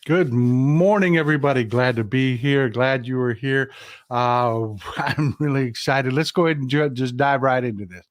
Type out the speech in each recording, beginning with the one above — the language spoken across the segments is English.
Good morning, everybody. Glad to be here. Glad you were here. I'm really excited. Let's go ahead and just dive right into this.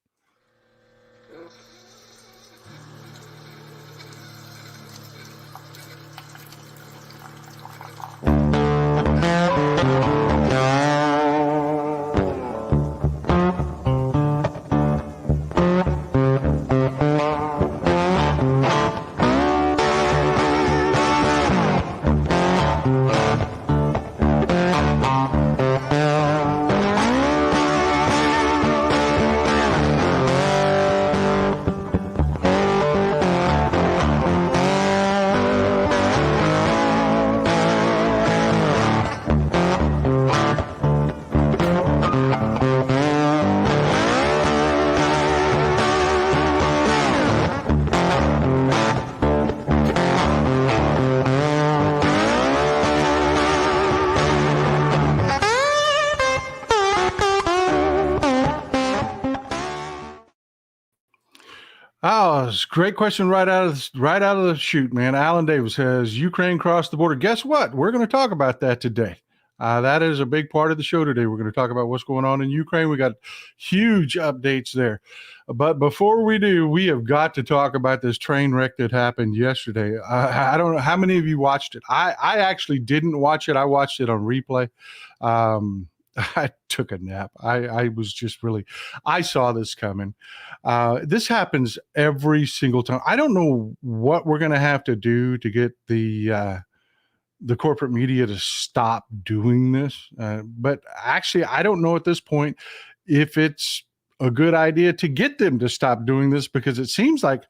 Oh, it's a great question right out of the chute, man. Alan Davis has Ukraine crossed the border. Guess what? We're going to talk about that today. That is a big part of the show today. We're going to talk about what's going on in Ukraine. We got huge updates there. But before we do, we have got to talk about this train wreck that happened yesterday. I don't know how many of you watched it. I actually didn't watch it. I watched it on replay. I took a nap. I was just really, I saw this coming. This happens every single time. I don't know what we're going to have to do to get the corporate media to stop doing this. But actually, I don't know at this point if it's a good idea to get them to stop doing this, because it seems like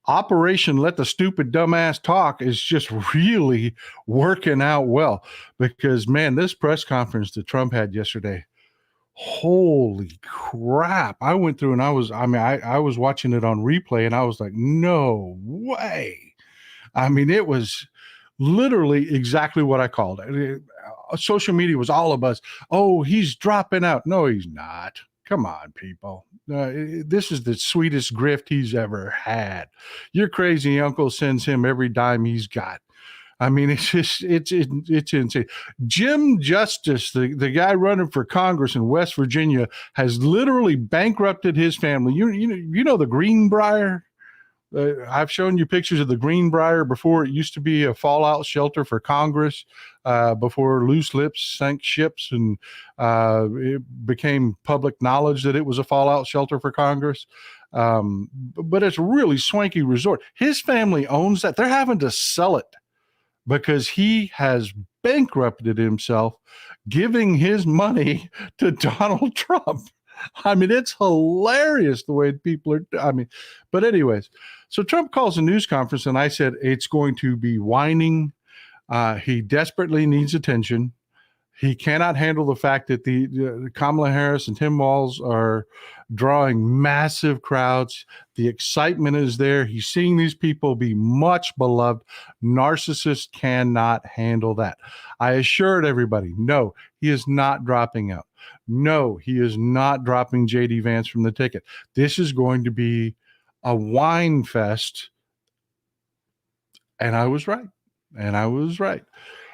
Operation Let the Stupid Dumbass Talk is just really working out well. Because, man, this press conference that Trump had yesterday, holy crap. I went through and I was watching it on replay and I was like, no way. I mean, it was literally exactly what I called it. Social media was all of us. Oh, he's dropping out. No, he's not. Come on, people. This is the sweetest grift he's ever had. Your crazy uncle sends him every dime he's got. I mean, it's insane. Jim Justice, the guy running for Congress in West Virginia, has literally bankrupted his family. You know the Greenbrier. I've shown you pictures of the Greenbrier before. It used to be a fallout shelter for Congress before loose lips sank ships, and it became public knowledge that it was a fallout shelter for Congress. But it's a really swanky resort. His family owns that. They're having to sell it because he has bankrupted himself, giving his money to Donald Trump. I mean, it's hilarious the way people are. I mean, but anyways, so Trump calls a news conference, and I said it's going to be whining. He desperately needs attention. He cannot handle the fact that the Kamala Harris and Tim Walz are drawing massive crowds. The excitement is there. He's seeing these people be much beloved. Narcissists cannot handle that. I assured everybody, no, he is not dropping out. No, he is not dropping J.D. Vance from the ticket. This is going to be a whine fest. And I was right.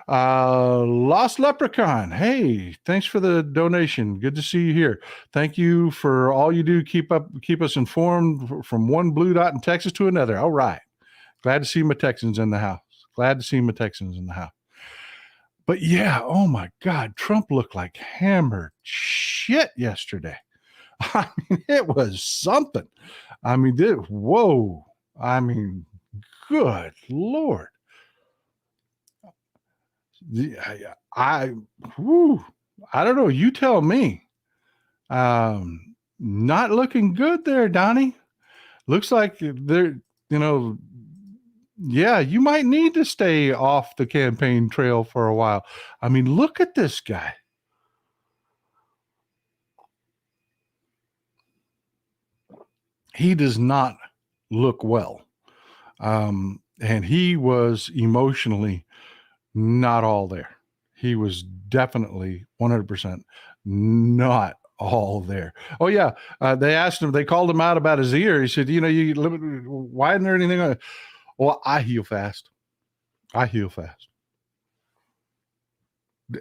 Lost Leprechaun. Hey, thanks for the donation. Good to see you here. Thank you for all you do. Keep us informed from one blue dot in Texas to another. All right. Glad to see my Texans in the house. But yeah, oh my God, Trump looked like hammered shit yesterday. I mean, it was something. I mean, whoa. I mean, good Lord. I don't know. You tell me. Not looking good there, Donnie. Looks like they're, yeah, you might need to stay off the campaign trail for a while. I mean, look at this guy. He does not look well. And he was emotionally not all there. He was definitely 100% not all there. Oh yeah. They asked him, they called him out about his ear. He said, why isn't there anything on it? Well, I heal fast.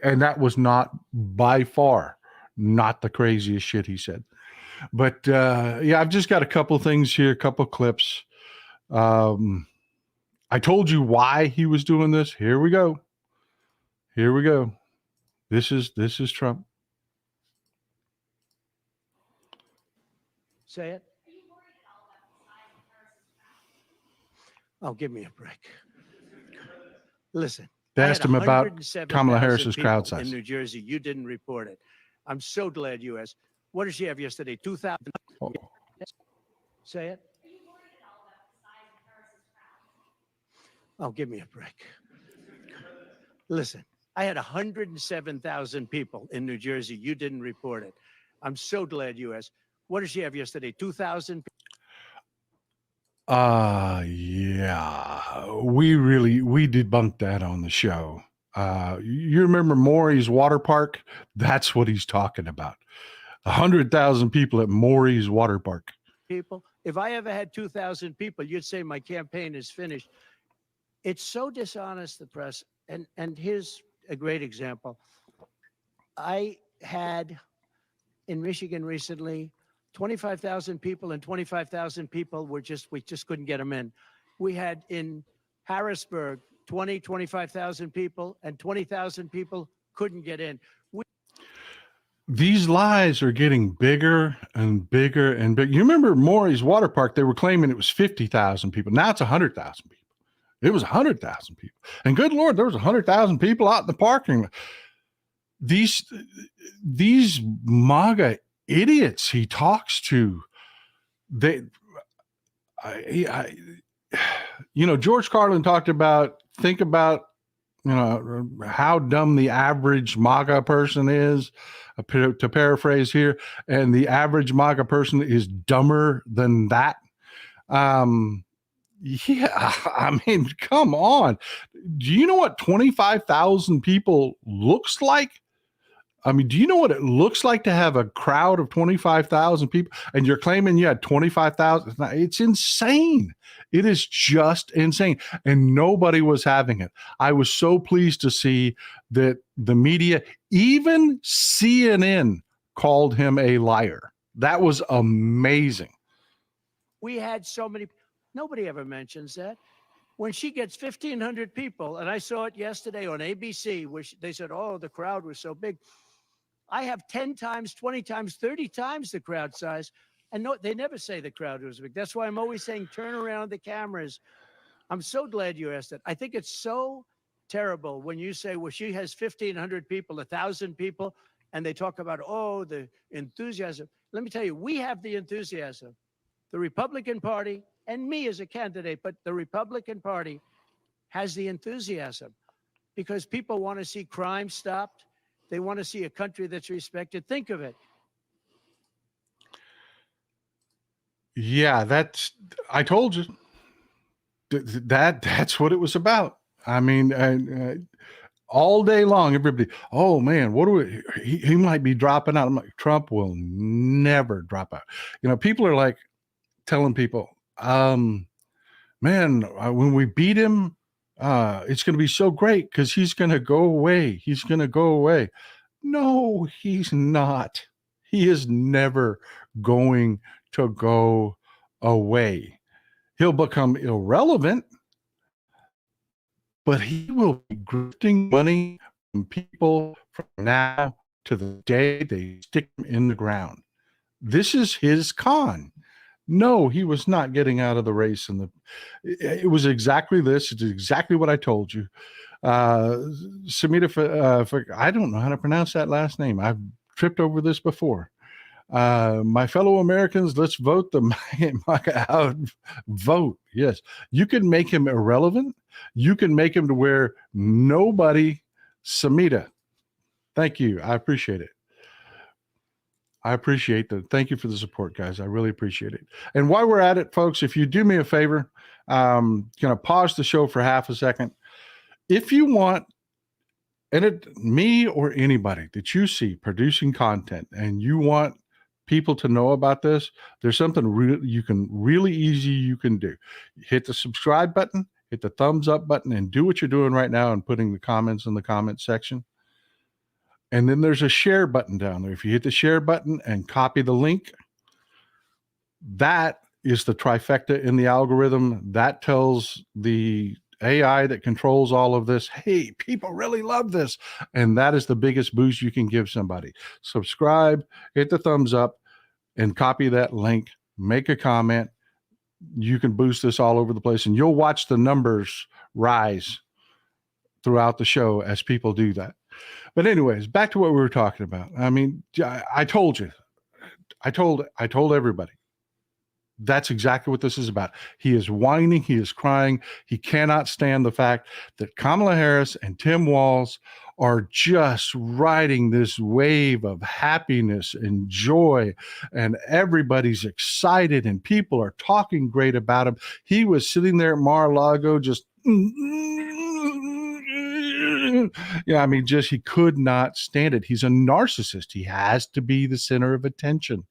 And that was not by far not the craziest shit he said. But yeah, I've just got a couple things here, a couple clips. I told you why he was doing this. Here we go. Here we go. This is Trump. Say it. Oh, give me a break. Listen. They asked him about Kamala Harris's crowd size. In New Jersey, you didn't report it. I'm so glad you asked. What did she have yesterday? 2,000. Oh. Say it. Oh, give me a break. Listen, I had 107,000 people in New Jersey. You didn't report it. I'm so glad you asked. What did she have yesterday? 2,000. Yeah, we debunked that on the show. You remember Maury's water park? That's what he's talking about. 100,000 people at Maury's water park. People, if I ever had 2,000 people, you'd say my campaign is finished. It's so dishonest, the press. And here's a great example. I had in Michigan recently 25,000 people, and 25,000 people we just couldn't get them in. We had in Harrisburg 25,000 people, and 20,000 people couldn't get in. These lies are getting bigger and bigger and bigger. You remember Maury's water park? They were claiming it was 50,000 people. Now it's 100,000 people. It was 100,000 people. And good Lord, there was 100,000 people out in the parking lot. These MAGA idiots he talks to, George Carlin talked about, think about, how dumb the average MAGA person is, to paraphrase here, and the average MAGA person is dumber than that. Yeah, I mean, come on. Do you know what 25,000 people looks like? I mean, do you know what it looks like to have a crowd of 25,000 people and you're claiming you had 25,000? It's insane. It is just insane. And nobody was having it. I was so pleased to see that the media, even CNN, called him a liar. That was amazing. We had so many. Nobody ever mentions that. When she gets 1,500 people, and I saw it yesterday on ABC, which they said, oh, the crowd was so big. I have 10 times, 20 times, 30 times the crowd size. And no, they never say the crowd was big. That's why I'm always saying, turn around the cameras. I'm so glad you asked that. I think it's so terrible when you say, well, she has 1,500 people, 1,000 people, and they talk about, oh, the enthusiasm. Let me tell you, we have the enthusiasm. The Republican Party and me as a candidate, but the Republican Party has the enthusiasm because people want to see crime stopped. They want to see a country that's respected. Think of it. Yeah, I told you that's what it was about. I mean, all day long, everybody, oh man, he might be dropping out. I'm like, Trump will never drop out. People are like telling people, man, when we beat him, it's going to be so great because he's going to go away. He's going to go away. No, he's not. He is never going to go away. He'll become irrelevant, but he will be grifting money from people from now to the day they stick him in the ground. This is his con. No, he was not getting out of the race. It was exactly this. It's exactly what I told you. Samita, I don't know how to pronounce that last name. I've tripped over this before. My fellow Americans, let's vote the MAGA out. Vote. Yes. You can make him irrelevant. You can make him to where nobody, Samita. Thank you. I appreciate it. Thank you for the support, guys. I really appreciate it. And while we're at it, folks, if you do me a favor, gonna pause the show for half a second. If you want, me or anybody that you see producing content and you want people to know about this, there's something really easy you can do. Hit the subscribe button, hit the thumbs up button, and do what you're doing right now and putting the comments in the comment section. And then there's a share button down there. If you hit the share button and copy the link, that is the trifecta in the algorithm. That tells the AI that controls all of this, hey, people really love this. And that is the biggest boost you can give somebody. Subscribe, hit the thumbs up, and copy that link. Make a comment. You can boost this all over the place, and you'll watch the numbers rise throughout the show as people do that. But anyways, back to what we were talking about. I mean, I told you, I told everybody. That's exactly what this is about. He is whining. He is crying. He cannot stand the fact that Kamala Harris and Tim Walz are just riding this wave of happiness and joy, and everybody's excited and people are talking great about him. He was sitting there at Mar-a-Lago just, I mean, just he could not stand it. He's a narcissist. He has to be the center of attention.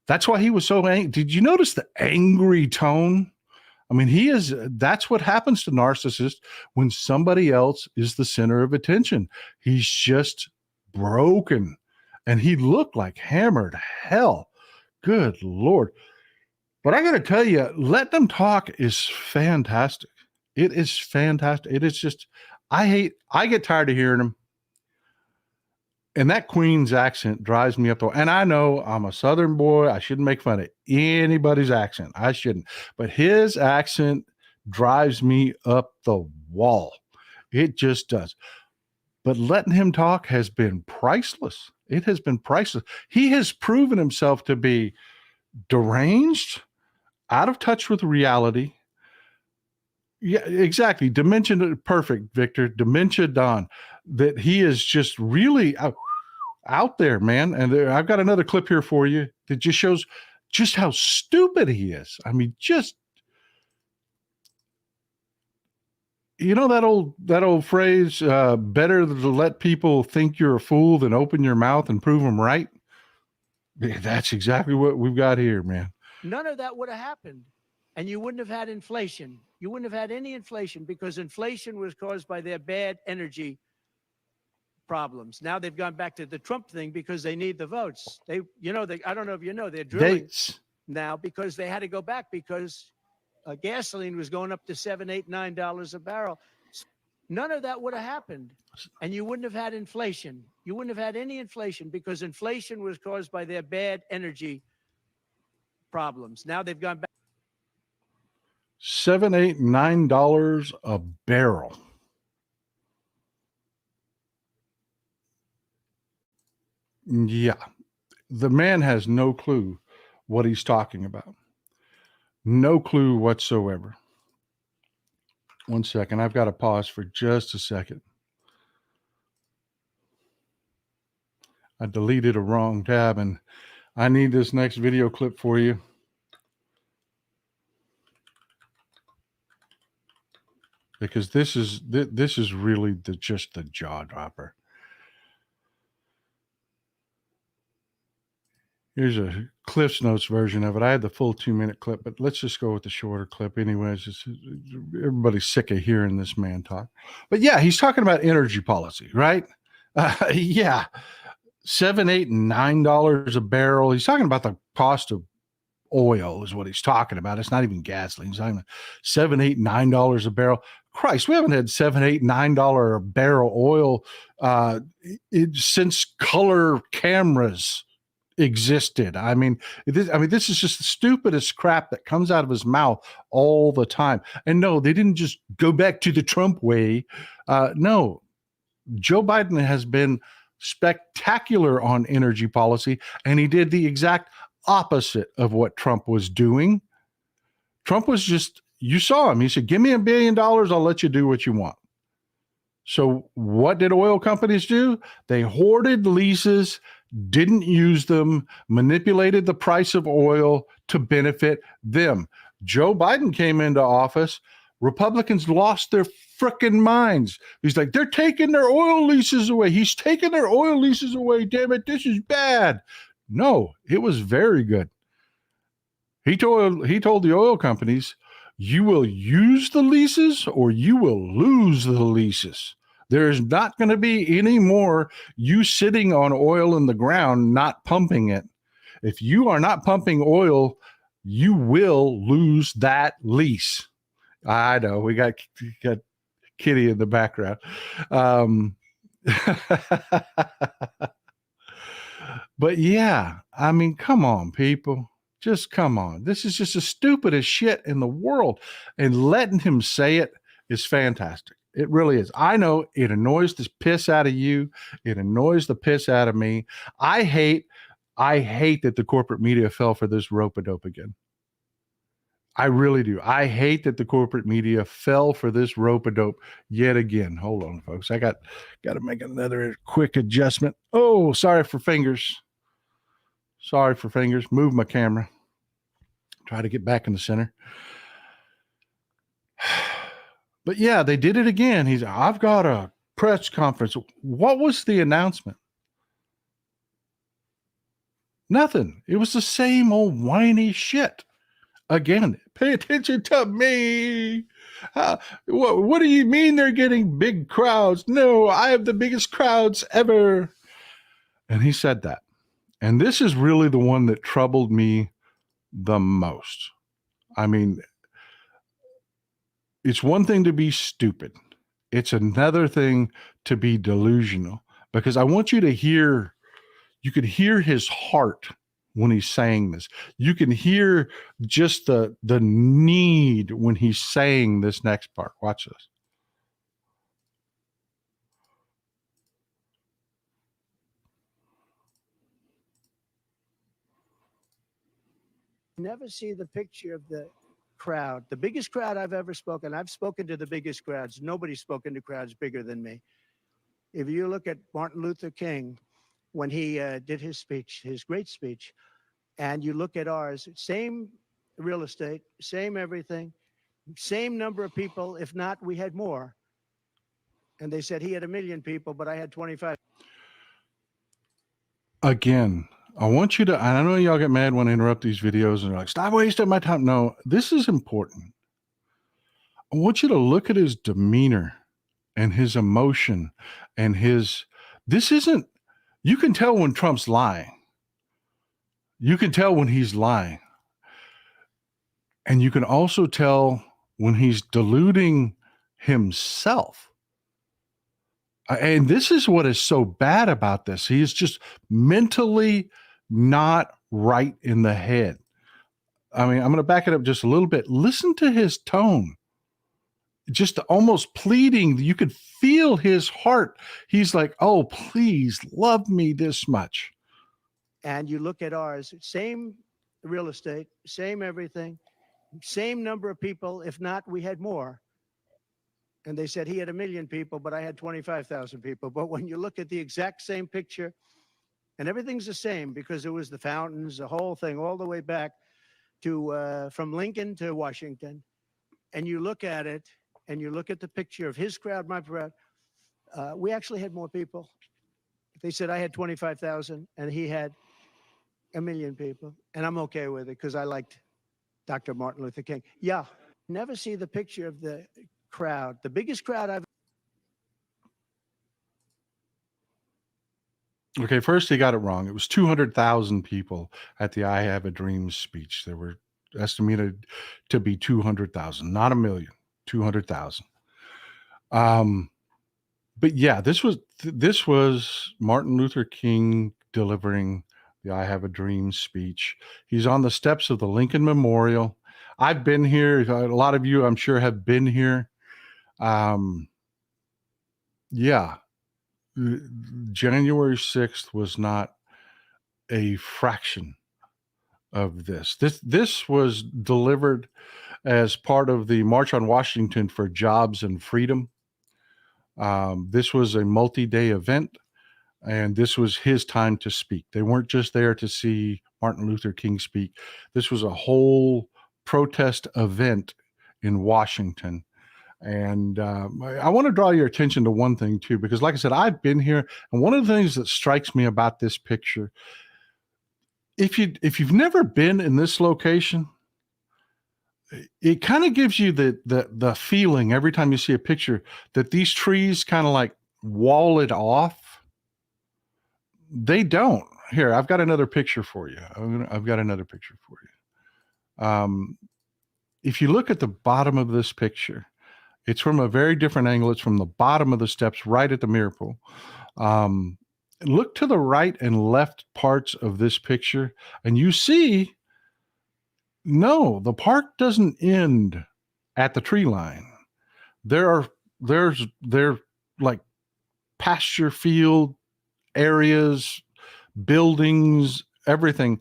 That's why he was so angry. Did you notice the angry tone? I mean, that's what happens to narcissists when somebody else is the center of attention. He's just broken, and he looked like hammered hell. Good Lord. But I got to tell you, let them talk is fantastic. It is fantastic. It is just, I get tired of hearing him. And that Queen's accent drives me up the wall. And I know I'm a Southern boy. I shouldn't make fun of anybody's accent. I shouldn't. But his accent drives me up the wall. It just does. But letting him talk has been priceless. It has been priceless. He has proven himself to be deranged, out of touch with reality. Yeah, exactly. Dementia, perfect, Victor. Dementia Don. That he is just really out there, man. And I've got another clip here for you that just shows just how stupid he is. I mean, just, you know, that old phrase, better to let people think you're a fool than open your mouth and prove them right. That's exactly what we've got here, man. None of that would have happened. And you wouldn't have had inflation. You wouldn't have had any inflation because inflation was caused by their bad energy problems. Now they've gone back to the Trump thing because they need the votes. I don't know if you know, they're drilling now because they had to go back because gasoline was going up to $7, $8, $9 a barrel. None of that would have happened. And you wouldn't have had inflation. You wouldn't have had any inflation because inflation was caused by their bad energy problems. Now they've gone back. $7, $8, $9 a barrel. Yeah. The man has no clue what he's talking about. No clue whatsoever. One second. I've got to pause for just a second. I deleted a wrong tab, and I need this next video clip for you. Because this is really just the jaw dropper. Here's a Cliff's Notes version of it. I had the full 2-minute clip, but let's just go with the shorter clip. Anyways, everybody's sick of hearing this man talk. But yeah, he's talking about energy policy, right? Yeah, $7, $8, and $9 a barrel. He's talking about the cost of oil is what he's talking about. It's not even gasoline. He's talking about $7, $8, $9 a barrel. Christ, we haven't had $7, $8, $9 a barrel oil since color cameras existed. I mean, this is just the stupidest crap that comes out of his mouth all the time. And no, they didn't just go back to the Trump way. No, Joe Biden has been spectacular on energy policy, and he did the exact opposite of what Trump was doing. Trump was just, you saw him. He said, give me $1 billion. I'll let you do what you want. So what did oil companies do? They hoarded leases, didn't use them, manipulated the price of oil to benefit them. Joe Biden came into office. Republicans lost their frickin' minds. He's like, they're taking their oil leases away. He's taking their oil leases away. Damn it, this is bad. No, it was very good. He told the oil companies, you will use the leases or you will lose the leases. There's not going to be any more you sitting on oil in the ground, not pumping it. If you are not pumping oil, you will lose that lease. I know we got Kitty in the background. But yeah, I mean, come on, people. Just come on. This is just the stupidest shit in the world. And letting him say it is fantastic. It really is. I know it annoys the piss out of you. It annoys the piss out of me. I hate that the corporate media fell for this rope-a-dope again. I really do. I hate that the corporate media fell for this rope-a-dope yet again. Hold on, folks. I got to make another quick adjustment. Oh, sorry for fingers. Sorry for fingers. Move my camera. Try to get back in the center. But yeah, they did it again. I've got a press conference. What was the announcement? Nothing. It was the same old whiny shit. Again, pay attention to me. What do you mean they're getting big crowds? No, I have the biggest crowds ever. And he said that. And this is really the one that troubled me the most. I mean, it's one thing to be stupid. It's another thing to be delusional, because I want you to hear, you could hear his heart when he's saying this. You can hear just the need when he's saying this next part. Watch this. Never see the picture of the crowd, the biggest crowd I've ever spoken. I've spoken to the biggest crowds. Nobody's spoken to crowds bigger than me. If you look at Martin Luther King, when he did his speech, his great speech, and you look at ours, same real estate, same everything, same number of people. If not, we had more. And they said he had 1 million people, but I had 25. Again, I want you to, I know y'all get mad when I interrupt these videos and you're like, stop wasting my time. No, this is important. I want you to look at his demeanor and his emotion and this isn't, you can tell when Trump's lying. You can tell when he's lying. And you can also tell when he's deluding himself. And this is what is so bad about this. He is just mentally not right in the head. I mean, I'm going to back it up just a little bit. Listen to his tone. Just almost pleading. You could feel his heart. He's like, oh, please love me this much. And you look at ours, same real estate, same everything, same number of people. If not, we had more. And they said he had 1 million people, but I had 25,000 people. But when you look at the exact same picture, and everything's the same because it was the fountains, the whole thing, all the way back to from Lincoln to Washington. And you look at it, and you look at the picture of his crowd, my crowd, we actually had more people. They said I had 25,000, and he had 1 million people. And I'm okay with it because I liked Dr. Martin Luther King. Yeah, never see the picture of the crowd, the biggest crowd I've. Okay, first he got it wrong. It was 200,000 people at the I Have a Dream speech. There were estimated to be 200,000, not 1 million, 200,000. But yeah, this was Martin Luther King delivering the I Have a Dream speech. He's on the steps of the Lincoln Memorial. I've been here. A lot of you, I'm sure, have been here. Yeah, January 6th was not a fraction of this. This was delivered as part of the March on Washington for Jobs and Freedom. This was a multi-day event, and this was his time to speak. They weren't just there to see Martin Luther King speak. This was a whole protest event in Washington. And I want to draw your attention to one thing too, because like I said, I've been here. And one of the things that strikes me about this picture, if you've never been in this location, it kind of gives you the feeling every time you see a picture that these trees kind of like wall it off. They don't. Here, I've got another picture for you. I've got another picture for you. If you look at the bottom of this picture, it's from a very different angle. It's from the bottom of the steps right at the mirror pool. Look to the right and left parts of this picture, and you see, no, the park doesn't end at the tree line. There's like pasture field areas, buildings, everything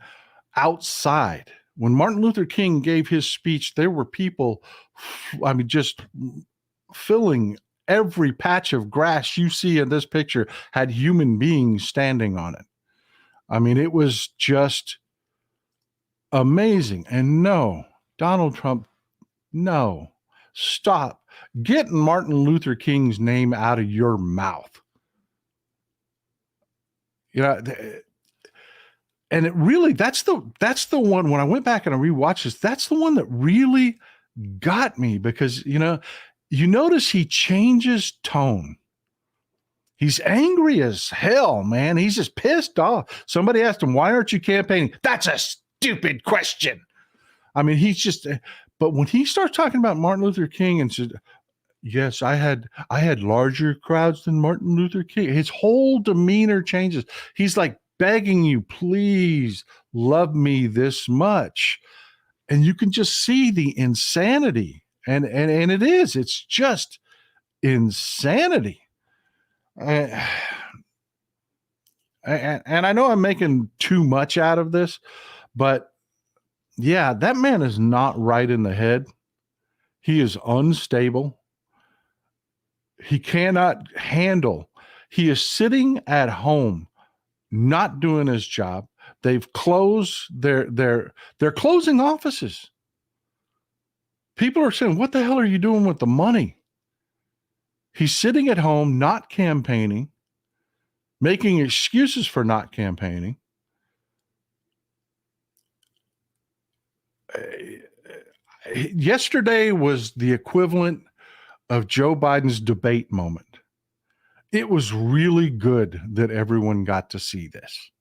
outside. When Martin Luther King gave his speech, there were people, just filling every patch of grass you see in this picture had human beings standing on it. It was just amazing. And no, Donald Trump, no, stop getting Martin Luther King's name out of your mouth. And it really, that's the one, when I went back and I rewatched this, that's the one that really got me, because, you notice he changes tone. He's angry as hell, man. He's just pissed off. Somebody asked him, why aren't you campaigning? That's a stupid question. He's just, but when he starts talking about Martin Luther King and said, yes, I had larger crowds than Martin Luther King, his whole demeanor changes. He's like begging you, please love me this much. And you can just see the insanity. And it's just insanity. And I know I'm making too much out of this, but yeah, that man is not right in the head. He is unstable. He cannot handle. He is sitting at home, not doing his job. They've closed they're closing offices. People are saying, what the hell are you doing with the money? He's sitting at home, not campaigning, making excuses for not campaigning. Yesterday was the equivalent of Joe Biden's debate moment. It was really good that everyone got to see this.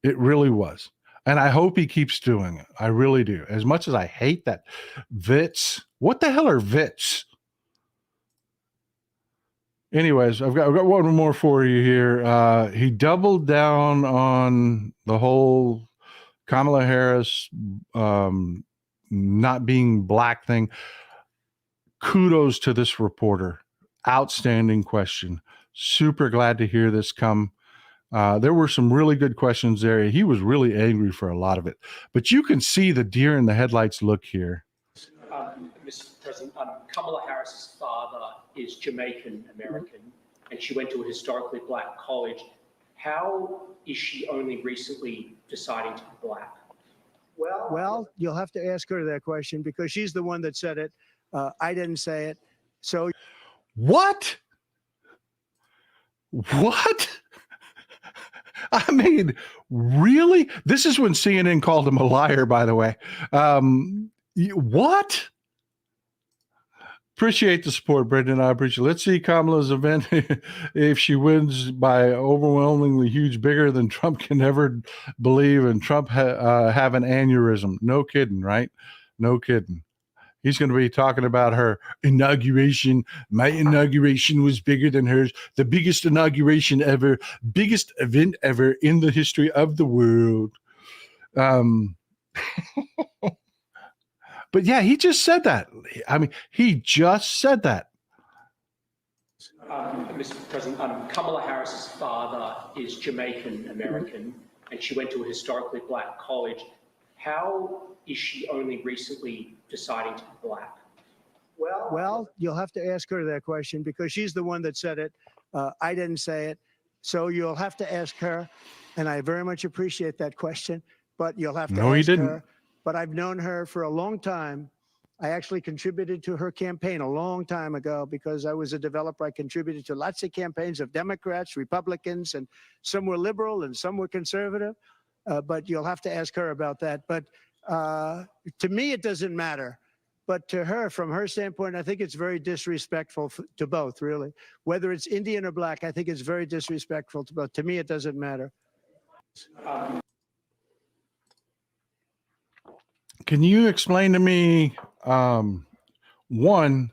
It really was. And I hope he keeps doing it. I really do. As much as I hate that VITs. What the hell are VITs? Anyways, I've got one more for you here. He doubled down on the whole Kamala Harris not being black thing. Kudos to this reporter. Outstanding question. Super glad to hear this come. There were some really good questions there. He was really angry for a lot of it. But you can see the deer in the headlights look here. Mr. President, Kamala Harris's father is Jamaican American, and she went to a historically black college. How is she only recently deciding to be black? Well, you'll have to ask her that question, because she's the one that said it. I didn't say it. So what? Really? This is when CNN called him a liar, by the way. What? Appreciate the support, Brendan. I appreciate it. Let's see Kamala's event. If she wins by overwhelmingly huge, bigger than Trump can ever believe, and Trump have an aneurysm. No kidding, right? No kidding. He's going to be talking about her inauguration. My inauguration was bigger than hers. The biggest inauguration ever, biggest event ever in the history of the world. But yeah, he just said that. He just said that. Mr. President, Kamala Harris's father is Jamaican American, and she went to a historically black college. How is she only recently deciding to be black? Well, you'll have to ask her that question, because she's the one that said it. I didn't say it. So you'll have to ask her. And I very much appreciate that question, but you'll have to ask her. But I've known her for a long time. I actually contributed to her campaign a long time ago, because I was a developer. I contributed to lots of campaigns of Democrats, Republicans, and some were liberal and some were conservative. But you'll have to ask her about that. But to me, it doesn't matter. But to her, from her standpoint, I think it's very disrespectful to both, really. Whether it's Indian or black, I think it's very disrespectful to both. To me, it doesn't matter. Can you explain to me, one,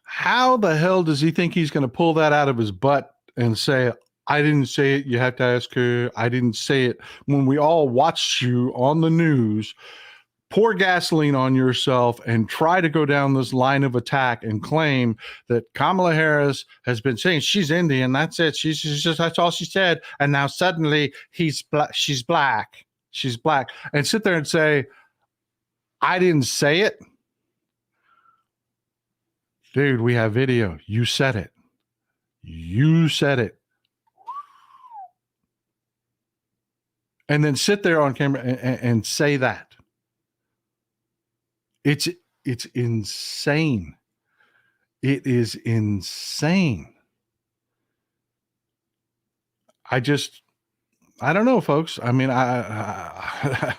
how the hell does he think he's going to pull that out of his butt and say, I didn't say it, you have to ask her, I didn't say it, when we all watched you on the news pour gasoline on yourself and try to go down this line of attack and claim that Kamala Harris has been saying she's Indian, that's it, she's just, that's all she said, and now suddenly she's black, and sit there and say, I didn't say it? Dude, we have video. You said it. You said it. And then sit there on camera and say that. It's insane. It is insane. I don't know, folks. I mean, I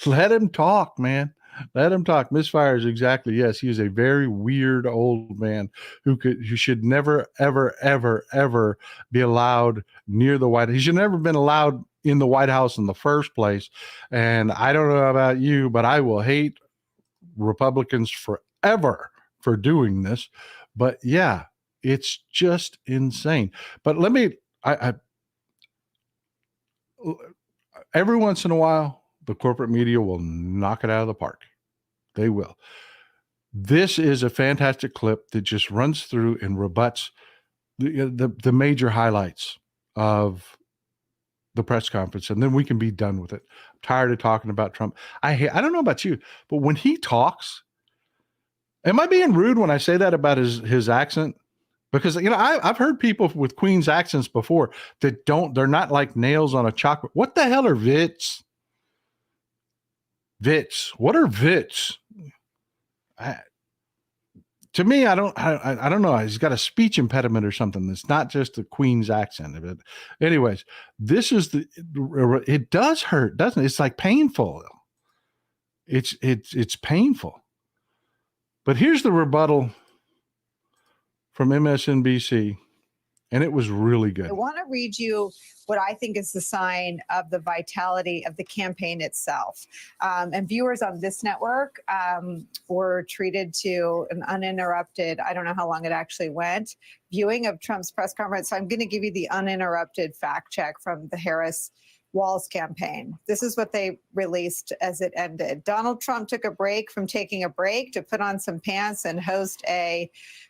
let him talk, man. Let him talk. Misfire is exactly, yes, he is a very weird old man who should never, ever, ever, ever be allowed near the White House. He should never have been allowed in the White House in the first place. And I don't know about you, but I will hate Republicans forever for doing this. But yeah, it's just insane. But let me, every once in a while, the corporate media will knock it out of the park. They will. This is a fantastic clip that just runs through and rebuts the major highlights of the press conference, and then we can be done with it. I'm tired of talking about Trump. I don't know about you, but when he talks, am I being rude when I say that about his accent? Because, you know, I've heard people with Queen's accents before that they're not like nails on a chalkboard. What the hell are Vits? Vits. What are Vits? To me, I don't know. He's got a speech impediment or something. It's not just the Queen's accent. But anyways, this is it does hurt, doesn't it? It's like painful. It's painful. But here's the rebuttal from MSNBC, and it was really good. I want to read you what I think is the sign of the vitality of the campaign itself. And viewers on this network were treated to an uninterrupted, I don't know how long it actually went, viewing of Trump's press conference. So I'm going to give you the uninterrupted fact check from the Harris Walz campaign. This is what they released as it ended. Donald Trump took a break from taking a break to put on some pants and host a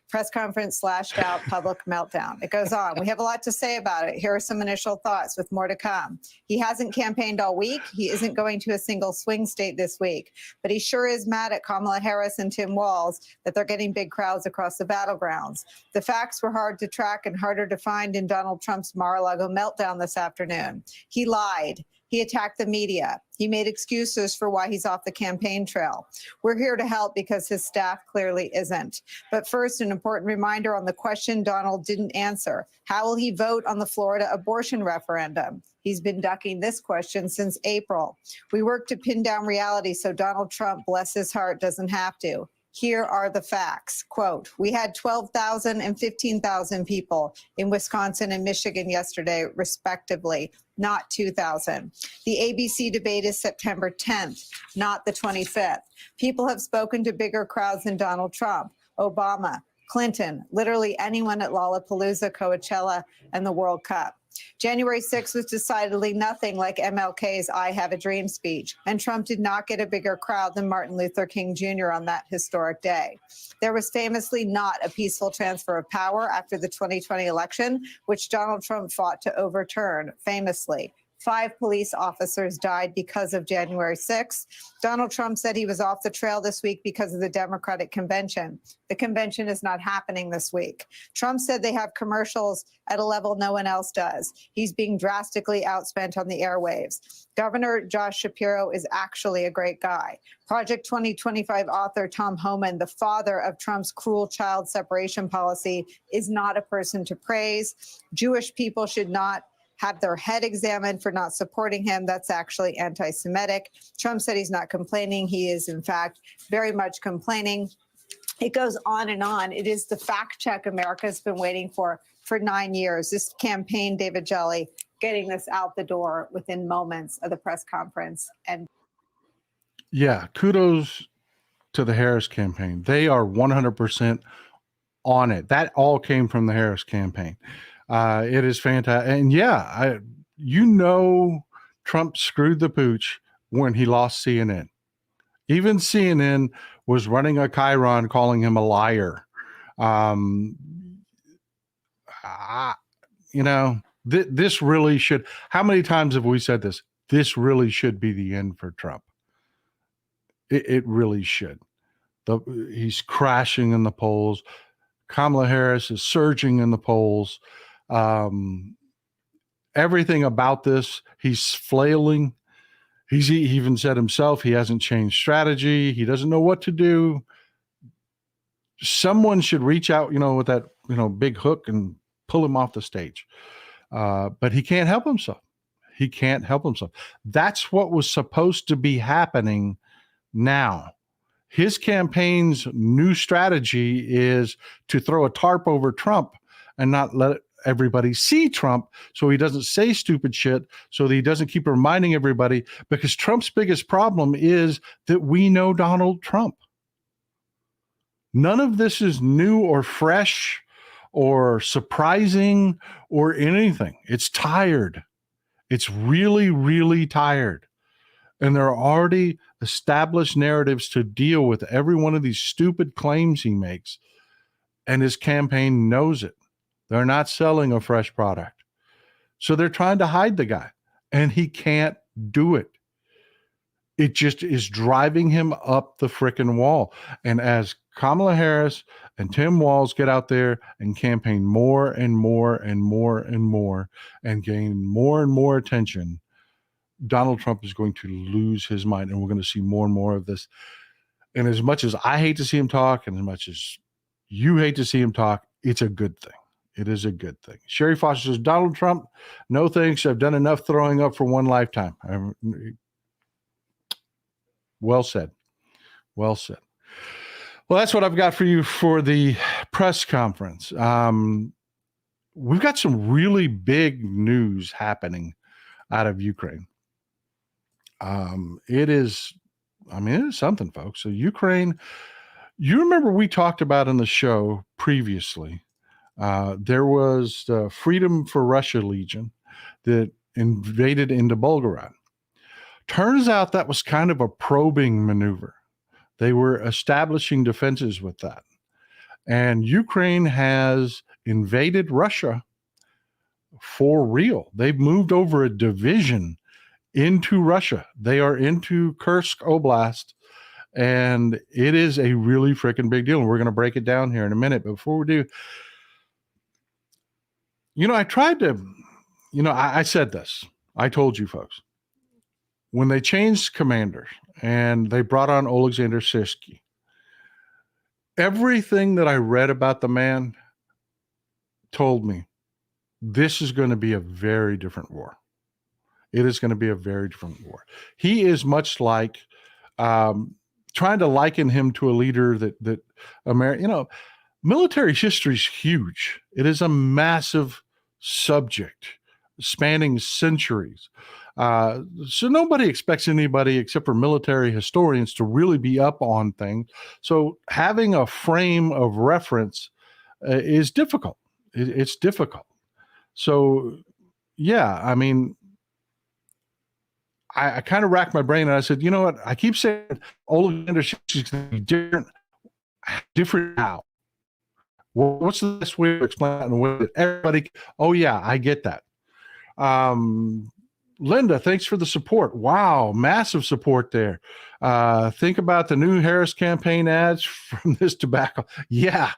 press conference slashed out public meltdown. It goes on. We have a lot to say about it. Here are some initial thoughts with more to come. He hasn't campaigned all week. He isn't going to a single swing state this week, but he sure is mad at Kamala Harris and Tim Walz that they're getting big crowds across the battlegrounds. The facts were hard to track and harder to find in Donald Trump's Mar-a-Lago meltdown this afternoon. He lied. He attacked the media. He made excuses for why he's off the campaign trail. We're here to help because his staff clearly isn't. But first, an important reminder on the question Donald didn't answer. How will he vote on the Florida abortion referendum? He's been ducking this question since April. We work to pin down reality so Donald Trump, bless his heart, doesn't have to. Here are the facts. Quote, we had 12,000 and 15,000 people in Wisconsin and Michigan yesterday, respectively, not 2,000. The ABC debate is September 10th, not the 25th. People have spoken to bigger crowds than Donald Trump, Obama, Clinton, literally anyone at Lollapalooza, Coachella, and the World Cup. January 6th was decidedly nothing like MLK's I Have a Dream speech, and Trump did not get a bigger crowd than Martin Luther King Jr. on that historic day. There was famously not a peaceful transfer of power after the 2020 election, which Donald Trump fought to overturn, famously. 5 police officers died because of January 6th. Donald Trump said he was off the trail this week because of the Democratic convention. The convention is not happening this week. Trump said they have commercials at a level no one else does. He's being drastically outspent on the airwaves. Governor Josh Shapiro is actually a great guy. Project 2025 author Tom Homan, the father of Trump's cruel child separation policy, is not a person to praise. Jewish people should not have their head examined for not supporting him. That's actually anti-Semitic. Trump said he's not complaining. He is, in fact, very much complaining. It goes on and on. It is the fact check America's been waiting for 9 years. This campaign, David Jelly, getting this out the door within moments of the press conference. And yeah, kudos to the Harris campaign. They are 100% on it. That all came from the Harris campaign. It is fantastic. And yeah, Trump screwed the pooch when he lost CNN. Even CNN was running a chyron calling him a liar. This really should, how many times have we said this? This really should be the end for Trump. It really should. He's crashing in the polls. Kamala Harris is surging in the polls. Everything about this, he's flailing. He even said himself he hasn't changed strategy. He doesn't know what to do. Someone should reach out, with that, big hook and pull him off the stage. But he can't help himself. He can't help himself. That's what was supposed to be happening now. His campaign's new strategy is to throw a tarp over Trump and not let everybody see Trump, so he doesn't say stupid shit, so that he doesn't keep reminding everybody, because Trump's biggest problem is that we know Donald Trump. None of this is new or fresh or surprising or anything. It's tired. It's really, really tired. And there are already established narratives to deal with every one of these stupid claims he makes. And his campaign knows it. They're not selling a fresh product. So they're trying to hide the guy. And he can't do it. It just is driving him up the frickin' wall. And as Kamala Harris and Tim Walz get out there and campaign more and more and more and more and gain more and more attention, Donald Trump is going to lose his mind, and we're going to see more and more of this. And as much as I hate to see him talk, and as much as you hate to see him talk, it's a good thing. It is a good thing. Sherry Foster says, Donald Trump, no thanks. I've done enough throwing up for one lifetime. Well said. Well said. Well, that's what I've got for you for the press conference. We've got some really big news happening out of Ukraine. It is something, folks. So Ukraine, you remember we talked about in the show previously, there was the Freedom for Russia Legion that invaded into Bulgaria. Turns out that was kind of a probing maneuver. They were establishing defenses with that. And Ukraine has invaded Russia for real. They've moved over a division into Russia. They are into Kursk Oblast, and it is a really freaking big deal. And we're going to break it down here in a minute. But before we do, I tried to, I said this. I told you folks, when they changed commanders and they brought on Alexander Sirski, everything that I read about the man told me this is going to be a very different war. It is going to be a very different war. He is much like trying to liken him to a leader that America, military history is huge. It is a massive subject spanning centuries. So nobody expects anybody except for military historians to really be up on things. So having a frame of reference is difficult. It's difficult. So, yeah, I kind of racked my brain and I said, you know what? I keep saying Alexander is going to be different now. What's the best way to explain that in a way that everybody? Oh yeah, I get that. Linda, thanks for the support. Wow, massive support there. Think about the new Harris campaign ads from this tobacco. Yeah,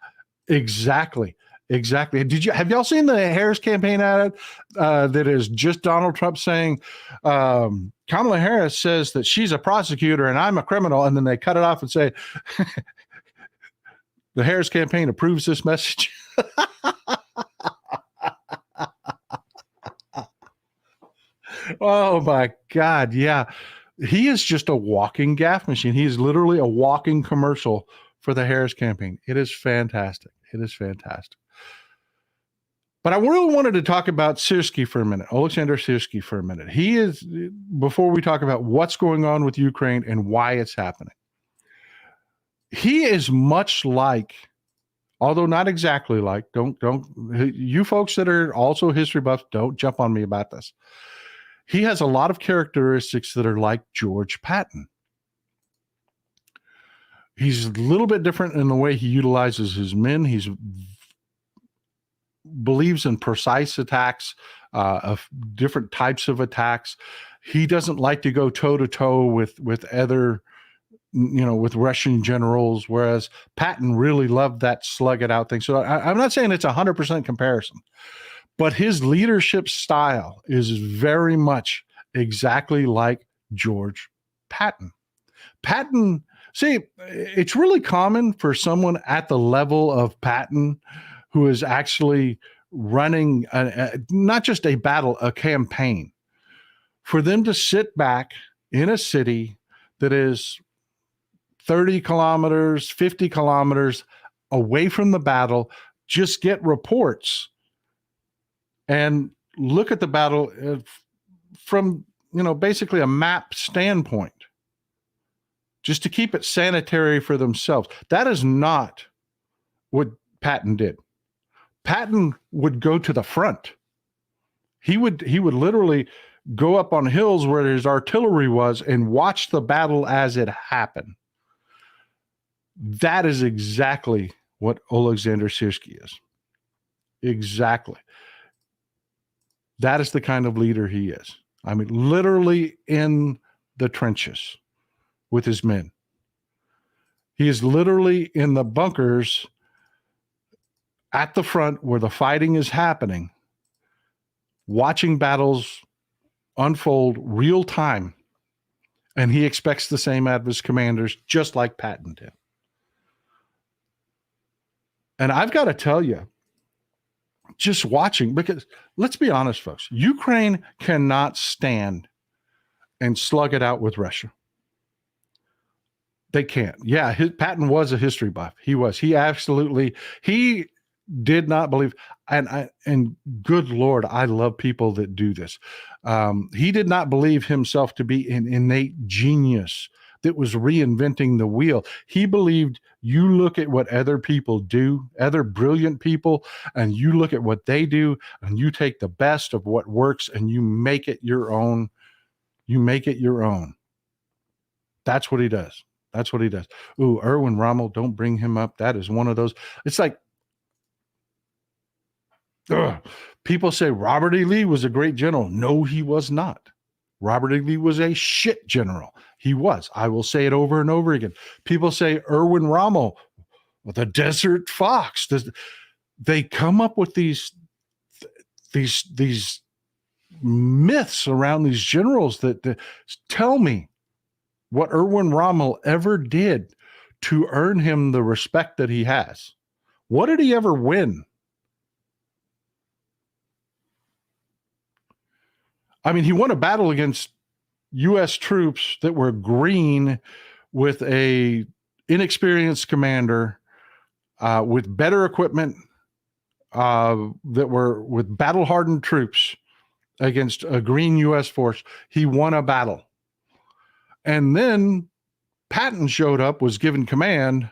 exactly. Exactly. Have y'all seen the Harris campaign ad that is just Donald Trump saying, Kamala Harris says that she's a prosecutor and I'm a criminal, and then they cut it off and say, the Harris campaign approves this message. Oh my God. Yeah. He is just a walking gaffe machine. He is literally a walking commercial for the Harris campaign. It is fantastic. It is fantastic. But I really wanted to talk about Syrski for a minute, Alexander Syrski for a minute. He is, before we talk about what's going on with Ukraine and why it's happening, he is much like, although not exactly like, don't, you folks that are also history buffs, don't jump on me about this. He has a lot of characteristics that are like George Patton. He's a little bit different in the way he utilizes his men. He's believes in precise attacks, of different types of attacks. He doesn't like to go toe to toe with other, with Russian generals, whereas Patton really loved that slug it out thing. So I'm not saying it's 100% comparison, but his leadership style is very much exactly like George Patton. Patton, see, it's really common for someone at the level of Patton who is actually running not just a battle, a campaign, for them to sit back in a city that is 30 kilometers, 50 kilometers away from the battle, just get reports and look at the battle from, basically a map standpoint, just to keep it sanitary for themselves. That is not what Patton did. Patton would go to the front. He would literally go up on hills where his artillery was and watch the battle as it happened. That is exactly what Alexander Syrski is. Exactly. That is the kind of leader he is. I mean, literally in the trenches with his men. He is literally in the bunkers at the front where the fighting is happening, watching battles unfold real time. And he expects the same out of his commanders, just like Patton did. And I've got to tell you, just watching, because let's be honest, folks, Ukraine cannot stand and slug it out with Russia. They can't. Yeah, Patton was a history buff. He was. He did not believe, and good Lord, I love people that do this. He did not believe himself to be an innate genius that was reinventing the wheel. He believed you look at what other people do, other brilliant people, and you look at what they do, and you take the best of what works and you make it your own. You make it your own. That's what he does. That's what he does. Ooh, Erwin Rommel, don't bring him up. That is one of those. It's like, people say Robert E. Lee was a great general. No, he was not. Robert E. Lee was a shit general. He was. I will say it over and over again. People say Erwin Rommel, the Desert Fox. They come up with these myths around these generals that tell me what Erwin Rommel ever did to earn him the respect that he has. What did he ever win? I mean, he won a battle against U.S. troops that were green with a inexperienced commander, with better equipment, that were with battle-hardened troops against a green U.S. force. He won a battle. And then Patton showed up, was given command,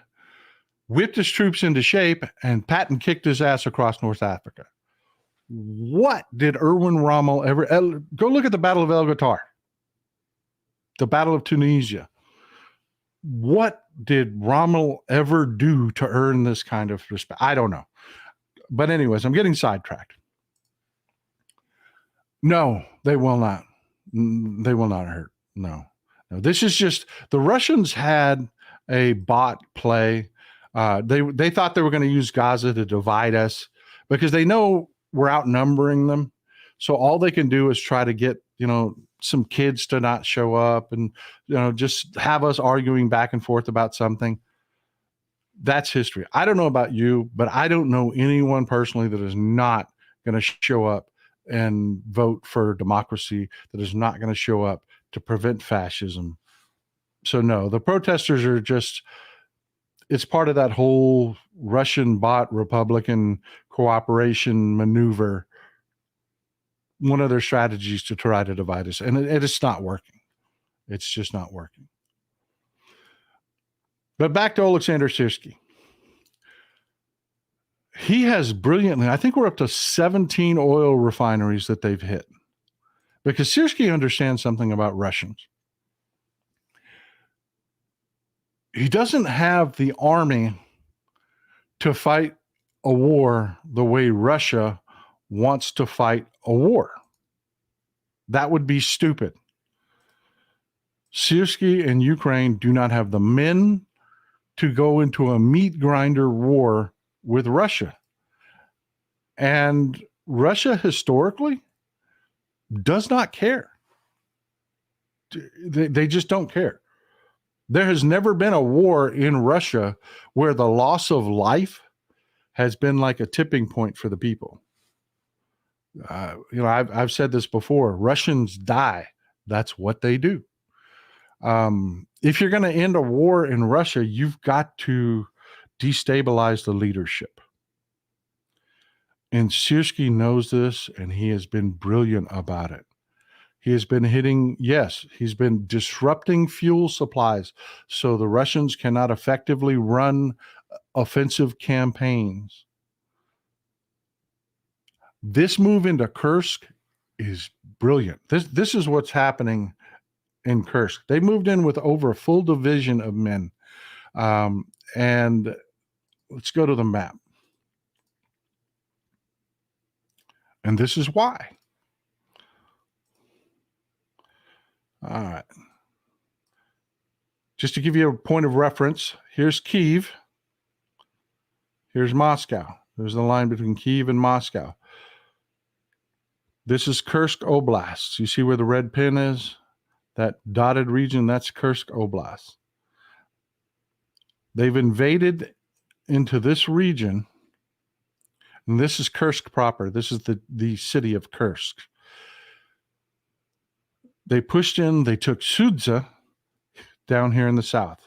whipped his troops into shape, and Patton kicked his ass across North Africa. What did Erwin Rommel ever... Go look at the Battle of El Ghoutar, the Battle of Tunisia. What did Rommel ever do to earn this kind of respect? I don't know. But anyways, I'm getting sidetracked. No, they will not. They will not hurt. No. This is just... The Russians had a bot play. They thought they were going to use Gaza to divide us because they know we're outnumbering them. So all they can do is try to get, some kids to not show up and, just have us arguing back and forth about something. That's history. I don't know about you, but I don't know anyone personally that is not going to show up and vote for democracy, that is not going to show up to prevent fascism. So no, the protesters are just, it's part of that whole Russian bot Republican cooperation maneuver. One of their strategies to try to divide us. And it is not working. It's just not working. But back to Alexander Sirski. He has brilliantly, I think we're up to 17 oil refineries that they've hit. Because Sirski understands something about Russians. He doesn't have the army to fight a war the way Russia wants to fight a war. That would be stupid. Sirski and Ukraine do not have the men to go into a meat grinder war with Russia. And Russia historically does not care. They just don't care. There has never been a war in Russia where the loss of life has been like a tipping point for the people. I've said this before. Russians die. That's what they do. If you're going to end a war in Russia, you've got to destabilize the leadership. And Sirski knows this, and he has been brilliant about it. He has been he's been disrupting fuel supplies so the Russians cannot effectively run offensive campaigns. This move into Kursk is brilliant. This is what's happening in Kursk. They moved in with over a full division of men. And let's go to the map. And this is why. All right. Just to give you a point of reference, here's Kyiv. Here's Moscow. There's the line between Kyiv and Moscow. This is Kursk Oblast. You see where the red pin is? That dotted region, that's Kursk Oblast. They've invaded into this region, and this is Kursk proper. This is the city of Kursk. They pushed in, they took Sudza down here in the south.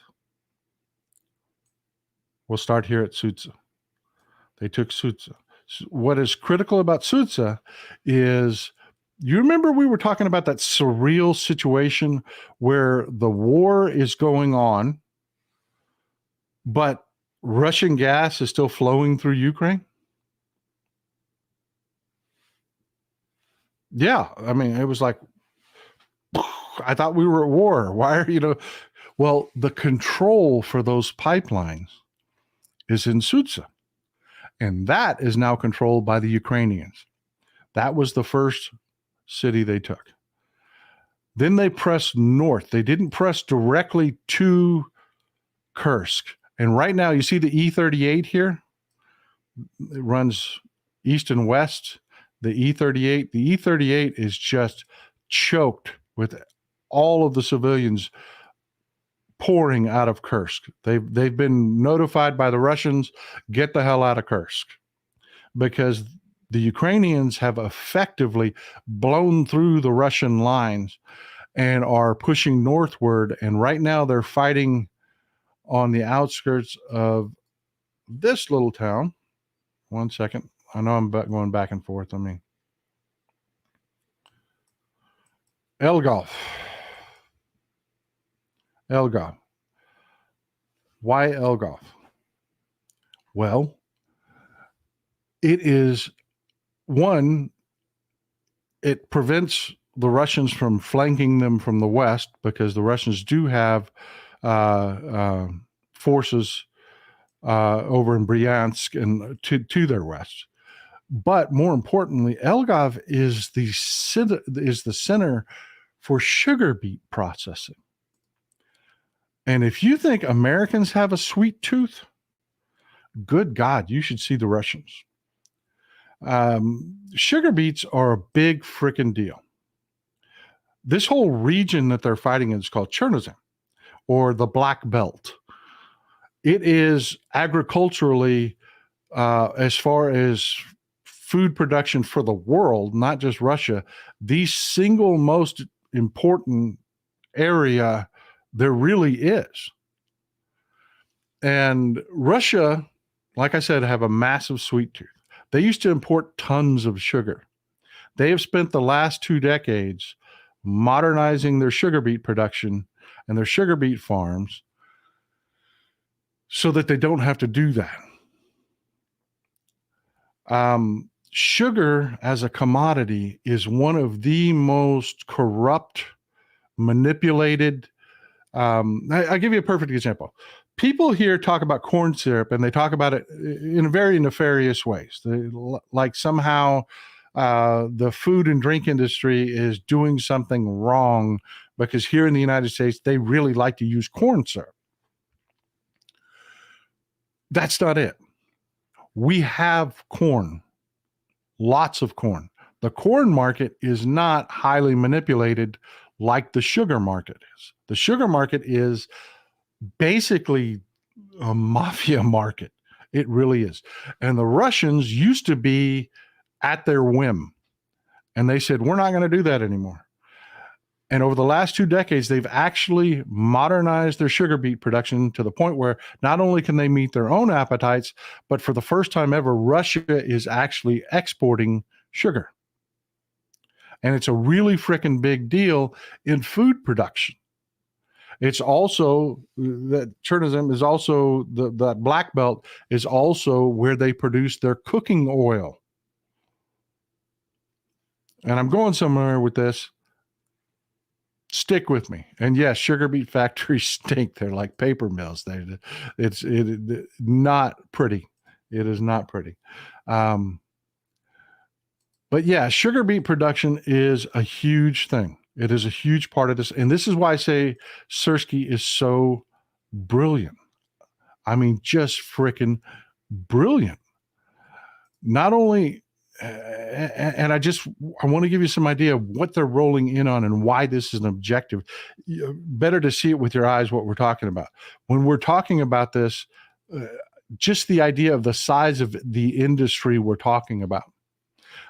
We'll start here at Sudza. They took Sudza. What is critical about Sudza is, you remember we were talking about that surreal situation where the war is going on, but Russian gas is still flowing through Ukraine? Yeah, I mean, it was like, I thought we were at war. Why are, well, the control for those pipelines is in Sudza. And that is now controlled by the Ukrainians. That was the first city they took. Then they pressed north. They didn't press directly to Kursk. And right now, you see the E38 here? It runs east and west. The E38 is just choked with all of the civilians pouring out of Kursk. They've been notified by the Russians, get the hell out of Kursk, because the Ukrainians have effectively blown through the Russian lines and are pushing northward. And right now they're fighting on the outskirts of this little town. One second. I know I'm going back and forth. Elgov. Why Elgov? Well, it is one, it prevents the Russians from flanking them from the west, because the Russians do have forces over in Bryansk and to their west. But more importantly, Elgov is the center for sugar beet processing. And if you think Americans have a sweet tooth, good God, you should see the Russians. Sugar beets are a big freaking deal. This whole region that they're fighting in is called Chernozem, or the Black Belt. It is agriculturally, as far as food production for the world, not just Russia, the single most important area there really is. And Russia, like I said, have a massive sweet tooth. They used to import tons of sugar. They have spent the last 2 decades modernizing their sugar beet production and their sugar beet farms so that they don't have to do that. Sugar as a commodity is one of the most corrupt, manipulated. I'll give you a perfect example. People here talk about corn syrup, and they talk about it in very nefarious ways. Like somehow the food and drink industry is doing something wrong because here in the United States, they really like to use corn syrup. That's not it. We have corn, lots of corn. The corn market is not highly manipulated like the sugar market is. The sugar market is basically a mafia market. It really is. And the Russians used to be at their whim. And they said, we're not going to do that anymore. And over the last 2 decades, they've actually modernized their sugar beet production to the point where not only can they meet their own appetites, but for the first time ever, Russia is actually exporting sugar. And it's a really freaking big deal in food production. It's also that Chernobyl is also that black belt is also where they produce their cooking oil. And I'm going somewhere with this. Stick with me. And yes, sugar beet factories stink. They're like paper mills. It's not pretty. It is not pretty. But yeah, sugar beet production is a huge thing. It is a huge part of this. And this is why I say Sersky is so brilliant. I mean, just freaking brilliant. Not only, and I want to give you some idea of what they're rolling in on and why this is an objective. Better to see it with your eyes, what we're talking about. When we're talking about this, just the idea of the size of the industry we're talking about.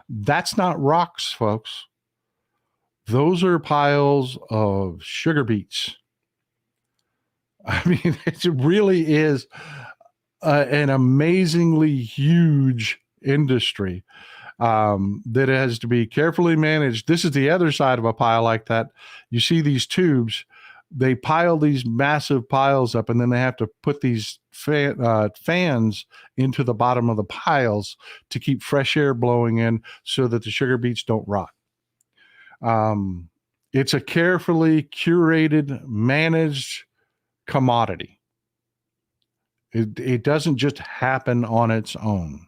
That's not rocks, folks. Those are piles of sugar beets. I mean, it really is an amazingly huge industry that has to be carefully managed. This is the other side of a pile like that. You see these tubes, they pile these massive piles up, and then they have to put these fans into the bottom of the piles to keep fresh air blowing in so that the sugar beets don't rot. It's a carefully curated, managed commodity. It doesn't just happen on its own.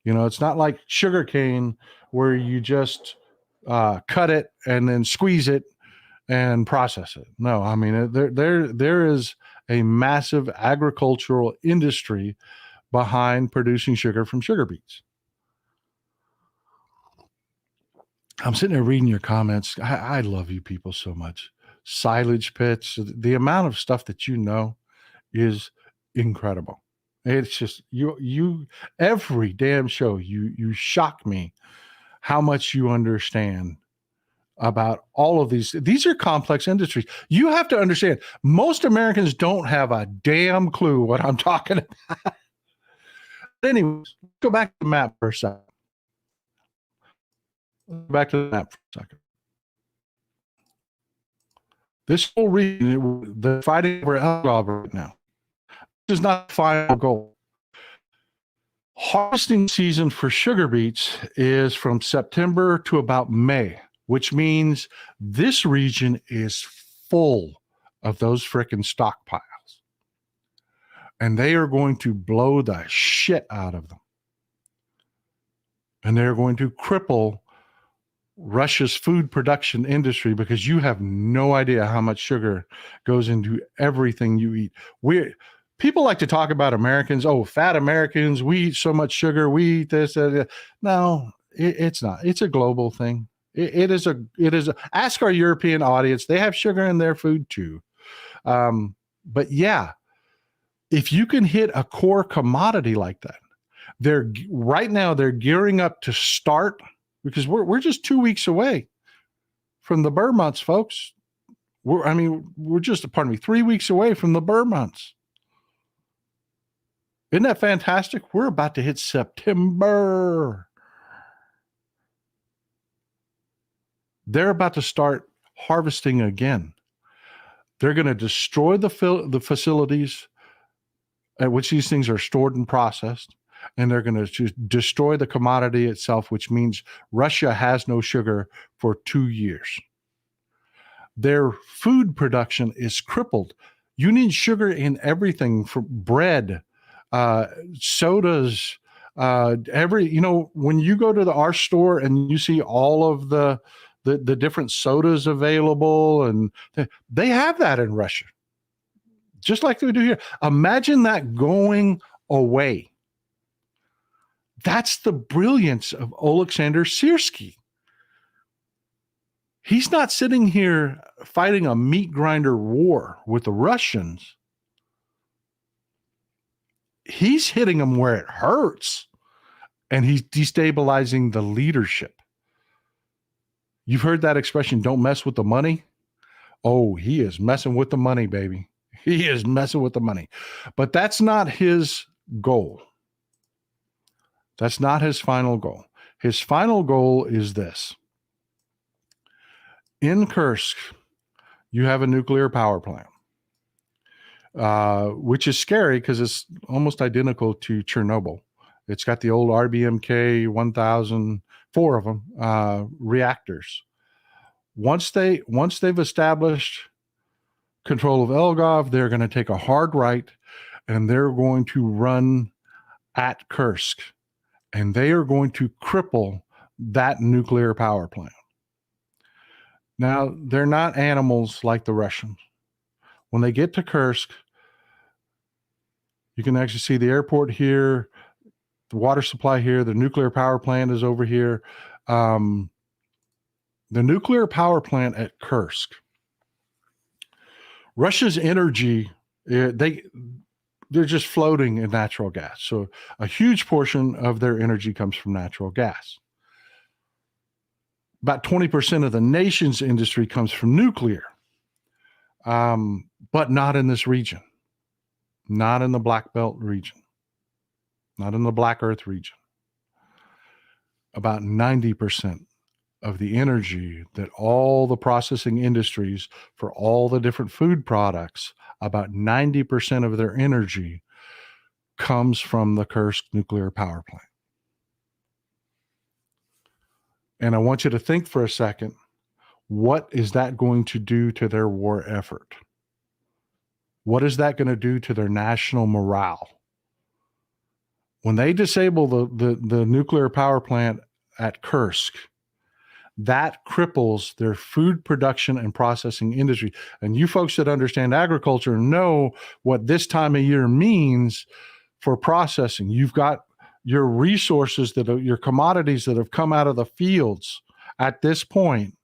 You know, it's not like sugarcane where you just cut it and then squeeze it and process it. No, I mean, there is a massive agricultural industry behind producing sugar from sugar beets. I'm sitting there reading your comments. I love you people so much. Silage pits, the amount of stuff that you know is incredible. It's just you every damn show you shock me how much you understand about all of these. These are complex industries. You have to understand, most Americans don't have a damn clue what I'm talking about. Anyways, let's go back to the map for a second. Back to the map for a second. This whole region, the fighting over Elgov right now, this is not the final goal. Harvesting season for sugar beets is from September to about May, which means this region is full of those frickin' stockpiles. And they are going to blow the shit out of them. And they're going to cripple Russia's food production industry because you have no idea how much sugar goes into everything you eat. People like to talk about Americans. Oh, fat Americans, we eat so much sugar. We eat this. No, it's not. It's a global thing. It is a. Ask our European audience. They have sugar in their food too. But yeah, if you can hit a core commodity like that, Right now they're gearing up to start, because we're just 2 weeks away from the Burr months, folks. We're just, 3 weeks away from the Burr months. Isn't that fantastic? We're about to hit September. They're about to start harvesting again. They're going to destroy the facilities at which these things are stored and processed, and they're going to destroy the commodity itself, which means Russia has no sugar for 2 years. Their food production is crippled. You need sugar in everything, from bread, sodas, when you go to our store and you see all of the different sodas available, and they have that in Russia, just like we do here. Imagine that going away. That's the brilliance of Oleksandr Syrskyi. He's not sitting here fighting a meat grinder war with the Russians. He's hitting them where it hurts, and he's destabilizing the leadership. You've heard that expression, don't mess with the money. Oh, he is messing with the money, baby. He is messing with the money. But that's not his goal. That's not his final goal. His final goal is this. In Kursk, you have a nuclear power plant, which is scary because it's almost identical to Chernobyl. It's got the old RBMK 1000, 4 of them, reactors. Once they've established control of Elgov, they're going to take a hard right, and they're going to run at Kursk, and they are going to cripple that nuclear power plant. Now, they're not animals like the Russians. When they get to Kursk, you can actually see the airport here, the water supply here, the nuclear power plant is over here. The nuclear power plant at Kursk, Russia's energy, they're just floating in natural gas. So a huge portion of their energy comes from natural gas. About 20% of the nation's industry comes from nuclear, but not in this region, not in the Black Belt region, not in the Black Earth region. About 90% of the energy that all the processing industries for all the different food products, about 90% of their energy comes from the Kursk nuclear power plant. And I want you to think for a second, what is that going to do to their war effort? What is that going to do to their national morale? When they disable the nuclear power plant at Kursk, that cripples their food production and processing industry. And you folks that understand agriculture know what this time of year means for processing. You've got your resources, your commodities that have come out of the fields at this point.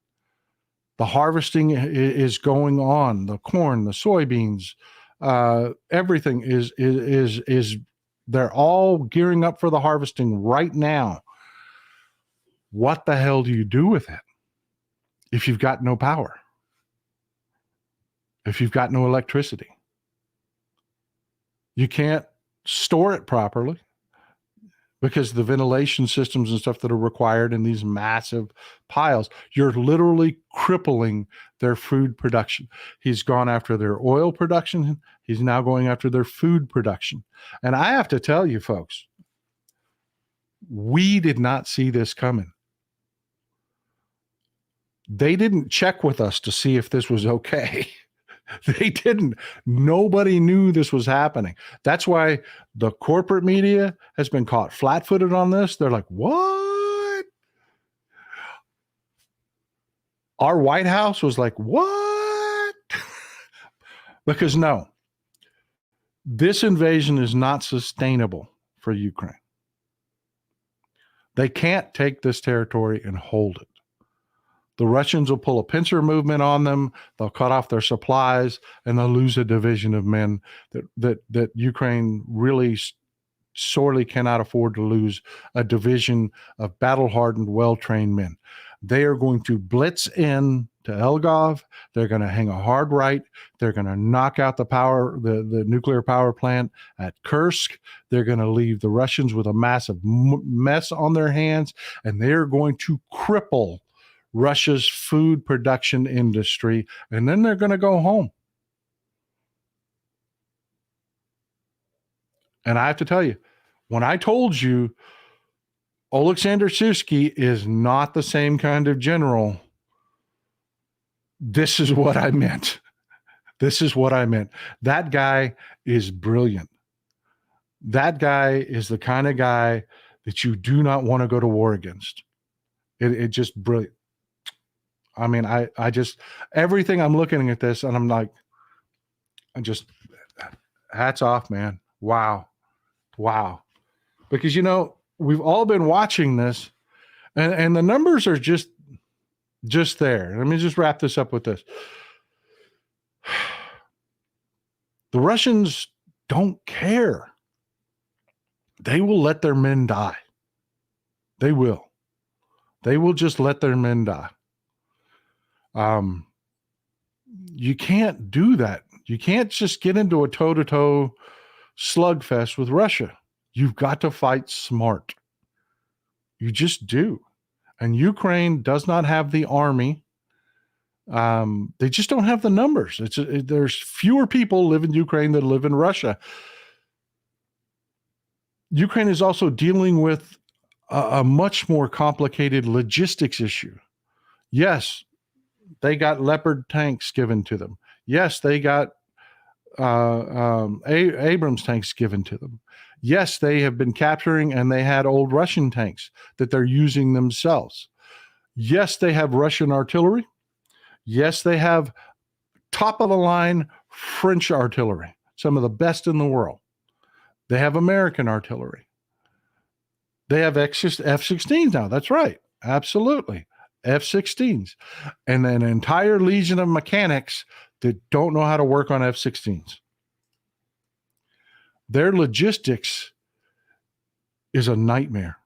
The harvesting is going on. The corn, the soybeans, everything is they're all gearing up for the harvesting right now. What the hell do you do with it if you've got no power? If you've got no electricity? You can't store it properly because the ventilation systems and stuff that are required in these massive piles, you're literally crippling their food production. He's gone after their oil production. He's now going after their food production. And I have to tell you, folks, we did not see this coming. They didn't check with us to see if this was okay. They didn't. Nobody knew this was happening. That's why the corporate media has been caught flat-footed on this. They're like, what? Our White House was like, what? Because no, this invasion is not sustainable for Ukraine. They can't take this territory and hold it. The Russians will pull a pincer movement on them. They'll cut off their supplies, and they'll lose a division of men that Ukraine really sorely cannot afford to lose a division of battle-hardened, well-trained men. They are going to blitz in to Elgov. They're going to hang a hard right. They're going to knock out the nuclear power plant at Kursk. They're going to leave the Russians with a massive mess on their hands, and they're going to cripple Russia's food production industry, and then they're going to go home. And I have to tell you, when I told you Alexander Syrski is not the same kind of general, this is what I meant. This is what I meant. That guy is brilliant. That guy is the kind of guy that you do not want to go to war against. It just brilliant. I mean, I just, everything I'm looking at this and I'm like, I just, hats off, man. Wow. Wow. Because, you know, we've all been watching this and the numbers are just there. Let me just wrap this up with this. The Russians don't care. They will let their men die. They will. They will just let their men die. You can't do that. You can't just get into a toe-to-toe slugfest with Russia. You've got to fight smart. You just do. And Ukraine does not have the army. They just don't have the numbers. There's fewer people live in Ukraine than live in Russia. Ukraine is also dealing with a much more complicated logistics issue. Yes, they got Leopard tanks given to them. Yes, they got Abrams tanks given to them. Yes, they have been capturing and they had old Russian tanks that they're using themselves. Yes, they have Russian artillery. Yes, they have top-of-the-line French artillery, some of the best in the world. They have American artillery. They have F-16s now. That's right. Absolutely. F-16s. And an entire legion of mechanics that don't know how to work on F-16s. Their logistics is a nightmare.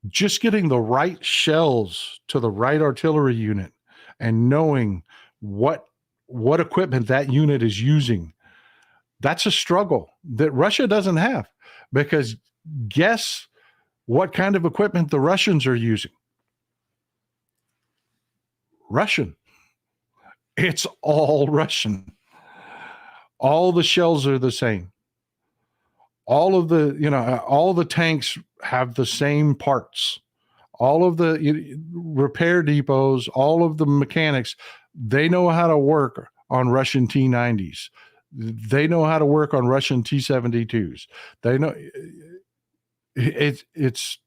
Just getting the right shells to the right artillery unit and knowing what equipment that unit is using, that's a struggle that Russia doesn't have. Because guess what kind of equipment the Russians are using? Russian. It's all Russian. All the shells are the same. All of all the tanks have the same parts. All of the repair depots, all of the mechanics, they know how to work on Russian T-90s. They know how to work on Russian T-72s. They know it's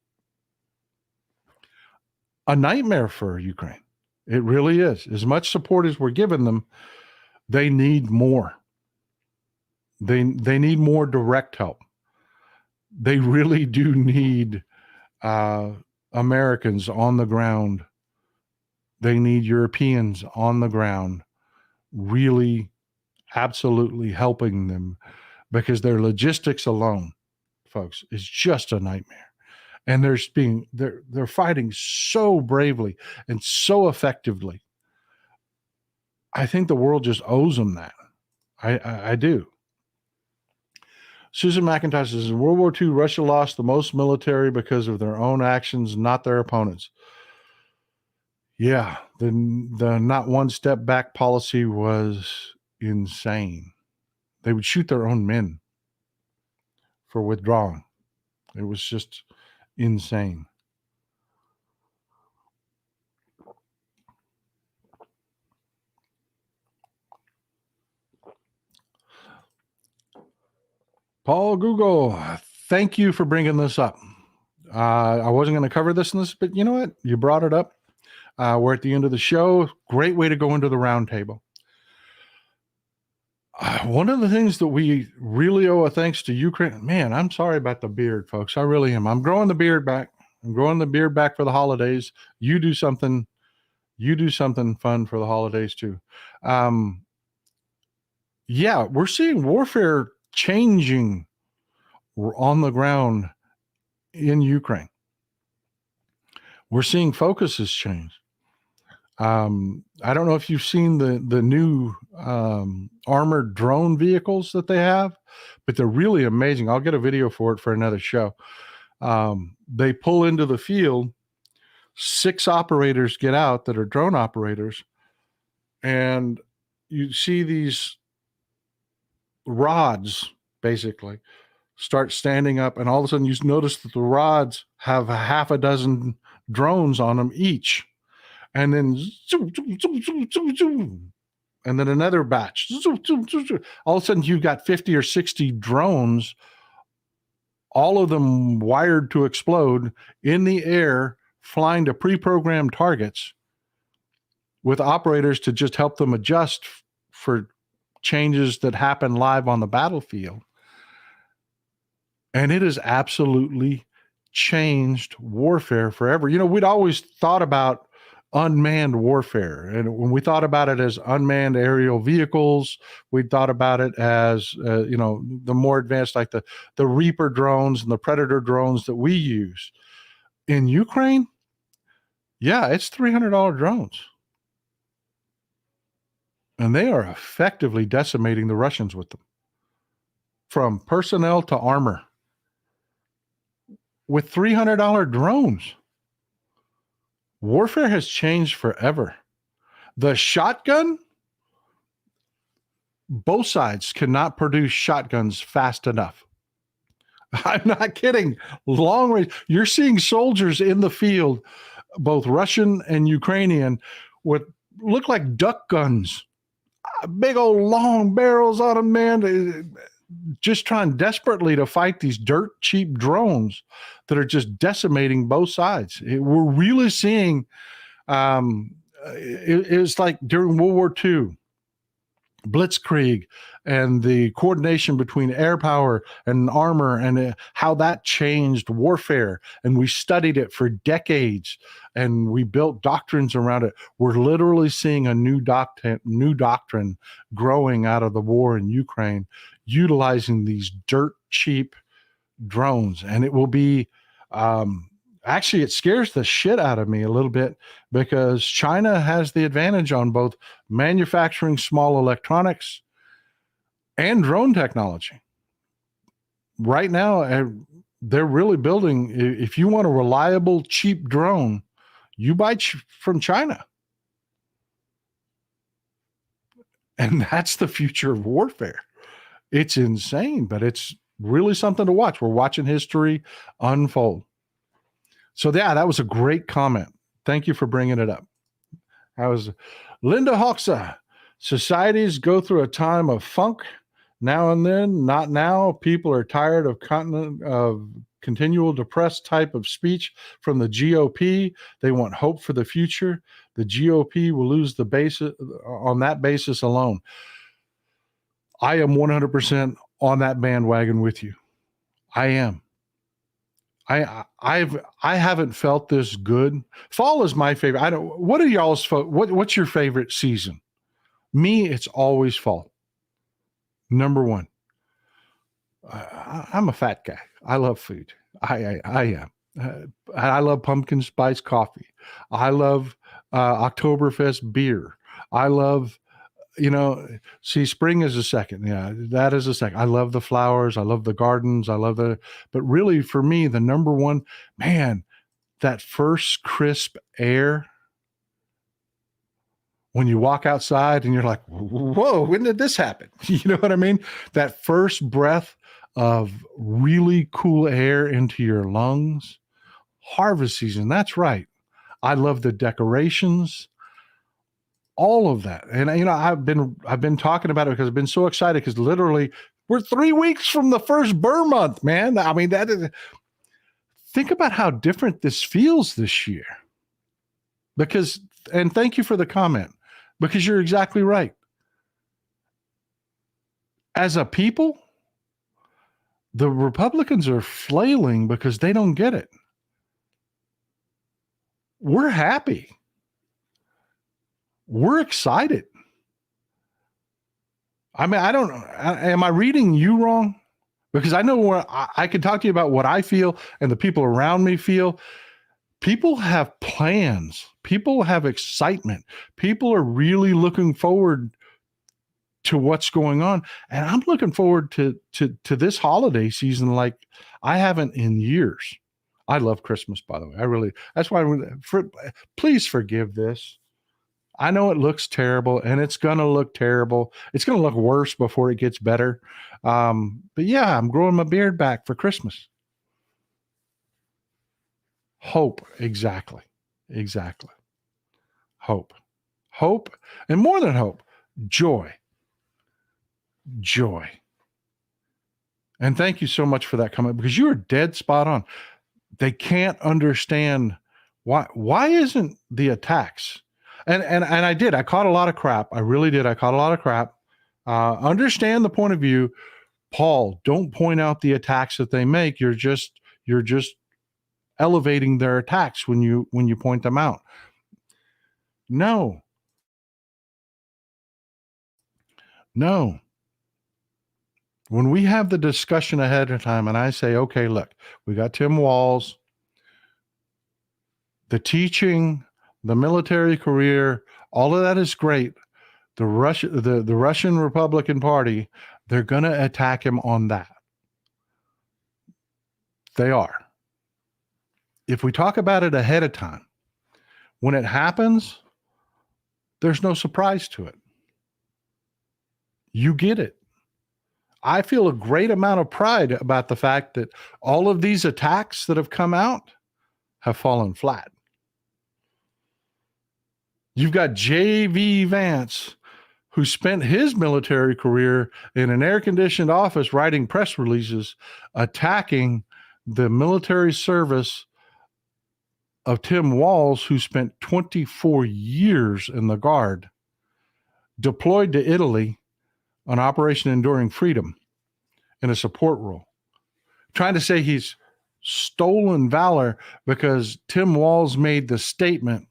a nightmare for Ukraine. It really is. As much support as we're giving them, they need more. They need more direct help. They really do need Americans on the ground. They need Europeans on the ground, really, absolutely helping them, because their logistics alone, folks, is just a nightmare. And they're fighting so bravely and so effectively. I think the world just owes them that. I do. Susan McIntosh says, in World War II, Russia lost the most military because of their own actions, not their opponents. Yeah, the not one step back policy was insane. They would shoot their own men for withdrawing. It was just insane. Paul Google, thank you for bringing this up. I wasn't going to cover this in this, but you know what? You brought it up. We're at the end of the show. Great way to go into the roundtable. One of the things that we really owe a thanks to Ukraine, man, I'm sorry about the beard, folks. I really am. I'm growing the beard back. I'm growing the beard back for the holidays. You do something fun for the holidays too. Yeah, we're seeing warfare changing on the ground in Ukraine. We're seeing focuses change. I don't know if you've seen the new armored drone vehicles that they have, but they're really amazing. I'll get a video for it for another show. They pull into the field, 6 operators get out that are drone operators, and you see these rods basically start standing up, and all of a sudden you notice that the rods have a half a dozen drones on them each. And then zoom, zoom, zoom, zoom, zoom, zoom. And then another batch. Zoom, zoom, zoom, zoom. All of a sudden, you've got 50 or 60 drones, all of them wired to explode in the air, flying to pre-programmed targets with operators to just help them adjust for changes that happen live on the battlefield. And it has absolutely changed warfare forever. You know, we'd always thought about unmanned warfare. And when we thought about it as unmanned aerial vehicles, we thought about it as, the more advanced, like the Reaper drones and the Predator drones that we use. In Ukraine, yeah, it's $300 drones. And they are effectively decimating the Russians with them, from personnel to armor, with $300 drones. Warfare has changed forever. The shotgun, both sides cannot produce shotguns fast enough. I'm not kidding. Long range. You're seeing soldiers in the field, both Russian and Ukrainian, with look like duck guns, big old long barrels on them, man. Just trying desperately to fight these dirt cheap drones that are just decimating both sides. We're really seeing, it's like during World War II, Blitzkrieg, and the coordination between air power and armor, and how that changed warfare. And we studied it for decades, and we built doctrines around it. We're literally seeing a new doctrine growing out of the war in Ukraine, utilizing these dirt cheap drones. And it will be, actually, it scares the shit out of me a little bit, because China has the advantage on both manufacturing small electronics and drone technology. Right now, they're really building, if you want a reliable, cheap drone, you buy from China. And that's the future of warfare. It's insane, but it's really something to watch. We're watching history unfold. So yeah, that was a great comment. Thank you for bringing it up. I was Linda Hoxa. Societies go through a time of funk now and then. Not now. People are tired of continual depressed type of speech from the GOP. They want hope for the future. The GOP will lose the basis on that basis alone. I am 100% on that bandwagon with you. I am. I haven't felt this good. Fall is my favorite. What are y'all's what's your favorite season? Me, it's always fall. Number one. I'm a fat guy. I love food. I am. I love pumpkin spice coffee. I love Oktoberfest beer. I love, spring is a second. Yeah, that is a second. I love the flowers. I love the gardens. But really for me, the number one, man, that first crisp air when you walk outside and you're like, whoa, when did this happen? You know what I mean? That first breath of really cool air into your lungs. Harvest season. That's right. I love the decorations. All of that. And, I've been talking about it because I've been so excited, because literally we're 3 weeks from the first Burr month, man. I mean, think about how different this feels this year. And thank you for the comment, because you're exactly right. As a people, the Republicans are flailing because they don't get it. We're happy. We're excited. I mean, I don't know. Am I reading you wrong? because I know where I can talk to you about what I feel and the people around me feel. People have plans. People have excitement. People are really looking forward to what's going on. And I'm looking forward to this holiday season like I haven't in years. I love Christmas, by the way. I really, that's why, please forgive this. I know it looks terrible, and it's going to look terrible. It's going to look worse before it gets better. But yeah, I'm growing my beard back for Christmas. Hope. Exactly. Hope, and more than hope, joy. And thank you so much for that comment, because you are dead spot on. They can't understand why isn't the attacks? And I caught a lot of crap. I really did. I caught a lot of crap. Understand the point of view. Paul, don't point out the attacks that they make. You're just elevating their attacks when you point them out. No. When we have the discussion ahead of time and I say, okay, look, we got Tim Walz, the teaching, the military career, all of that is great. The Russian Republican Party, they're going to attack him on that. They are. If we talk about it ahead of time, when it happens, there's no surprise to it. You get it. I feel a great amount of pride about the fact that all of these attacks that have come out have fallen flat. You've got J.V. Vance, who spent his military career in an air-conditioned office writing press releases, attacking the military service of Tim Walz, who spent 24 years in the Guard, deployed to Italy on Operation Enduring Freedom in a support role, trying to say he's stolen valor because Tim Walz made the statement,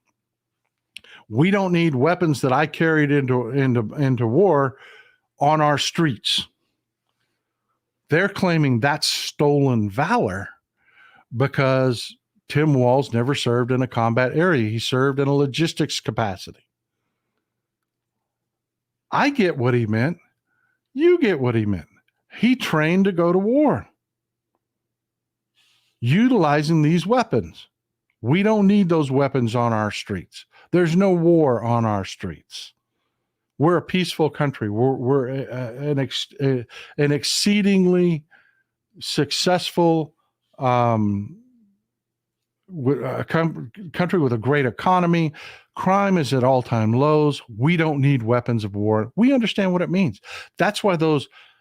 we don't need weapons that I carried into war on our streets. They're claiming that's stolen valor because Tim Walz never served in a combat area. He served in a logistics capacity. I get what he meant. You get what he meant. He trained to go to war, utilizing these weapons. We don't need those weapons on our streets. There's no war on our streets. We're a peaceful country. We're an exceedingly successful country with a great economy. Crime is at all-time lows. We don't need weapons of war. We understand what it means. That's why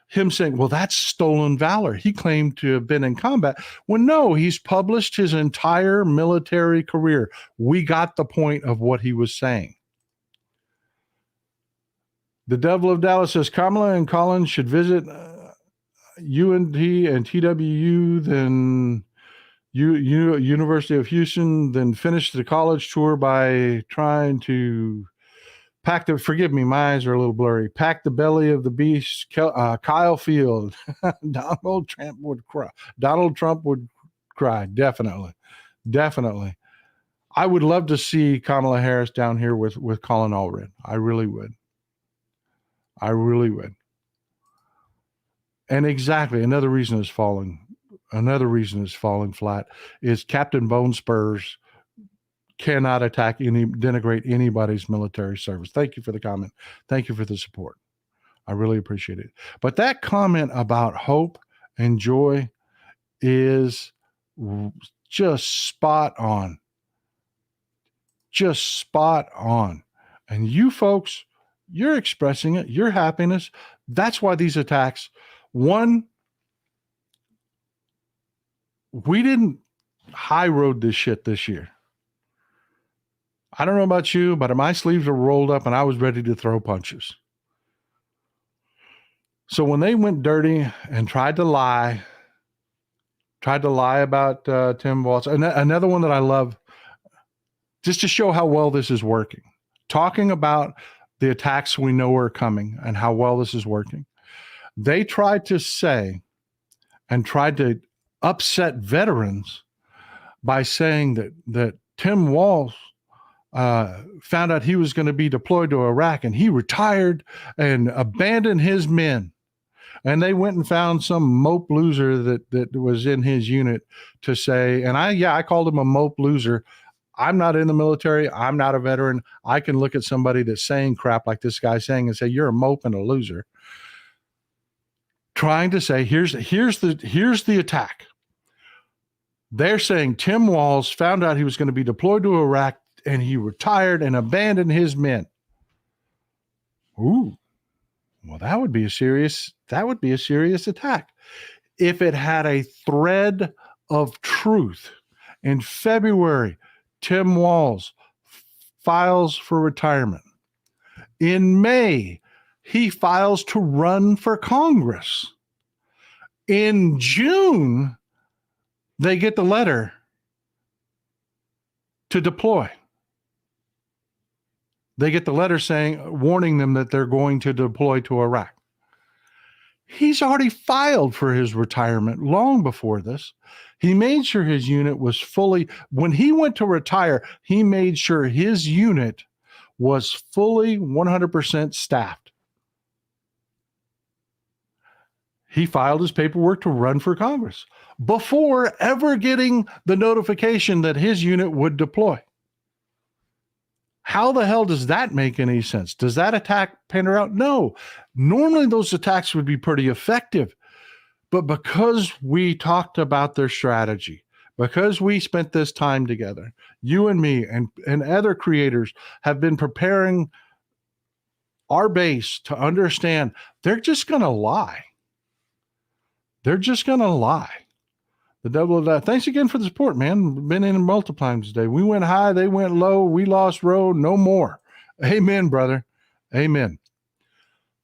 him saying, well, that's stolen valor. He claimed to have been in combat. Well, no, he's published his entire military career. We got the point of what he was saying. The Devil of Dallas says, Kamala and Collins should visit UNT and TWU, then University of Houston, then finish the college tour by trying to forgive me, my eyes are a little blurry, pack the belly of the beast, Kyle Field. Donald Trump would cry. Definitely. I would love to see Kamala Harris down here with Colin Allred. I really would. And exactly, another reason is falling flat is Captain Bone Spurs cannot denigrate anybody's military service. Thank you for the comment. Thank you for the support. I really appreciate it. But that comment about hope and joy is just spot on. And you folks, you're expressing it, your happiness. That's why these attacks, one, we didn't high road this shit this year. I don't know about you, but my sleeves were rolled up and I was ready to throw punches. So when they went dirty and tried to lie about Tim Walz, another one that I love, just to show how well this is working, talking about the attacks we know are coming and how well this is working. They tried to say and tried to upset veterans by saying that Tim Walz found out he was going to be deployed to Iraq and he retired and abandoned his men. And they went and found some mope loser that was in his unit to say, and I called him a mope loser. I'm not in the military. I'm not a veteran. I can look at somebody that's saying crap like this guy's saying and say, you're a mope and a loser. Trying to say, here's the attack. They're saying Tim Walz found out he was going to be deployed to Iraq and he retired and abandoned his men. Ooh, well, that would be a serious attack. If it had a thread of truth. In February, Tim Walz files for retirement. In May, he files to run for Congress. In June, they get the letter to deploy. They get the letter warning them that they're going to deploy to Iraq. He's already filed for his retirement long before this. He made sure his unit was when he went to retire, he made sure his unit was fully 100% staffed. He filed his paperwork to run for Congress before ever getting the notification that his unit would deploy. How the hell does that make any sense? Does that attack pan out? No. Normally those attacks would be pretty effective. But because we talked about their strategy, because we spent this time together, you and me and other creators have been preparing our base to understand they're just going to lie. They're just going to lie. The devil of that. Thanks again for the support, man. Been in multiple times today. We went high, they went low. We lost road, no more. Amen, brother. Amen.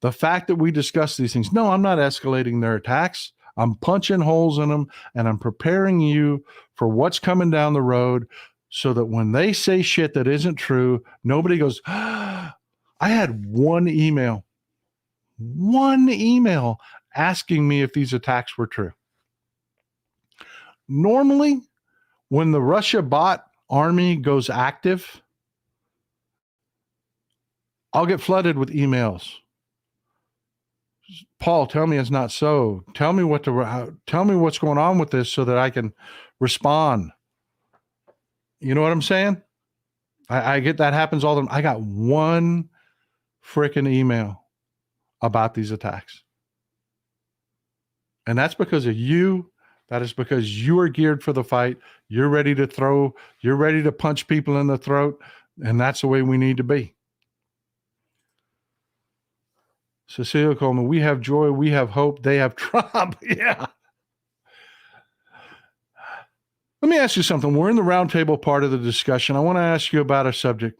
The fact that we discuss these things. No, I'm not escalating their attacks. I'm punching holes in them, and I'm preparing you for what's coming down the road so that when they say shit that isn't true, nobody goes, I had one email asking me if these attacks were true. Normally, when the Russia bot army goes active, I'll get flooded with emails. Paul, tell me it's not so. Tell me what's going on with this so that I can respond. You know what I'm saying? I get that happens all the time. I got one freaking email about these attacks. And that's because of you. That is because you are geared for the fight. You're ready to throw. You're ready to punch people in the throat. And that's the way we need to be. Cecilia Coleman, we have joy. We have hope. They have Trump. Yeah. Let me ask you something. We're in the roundtable part of the discussion. I want to ask you about a subject.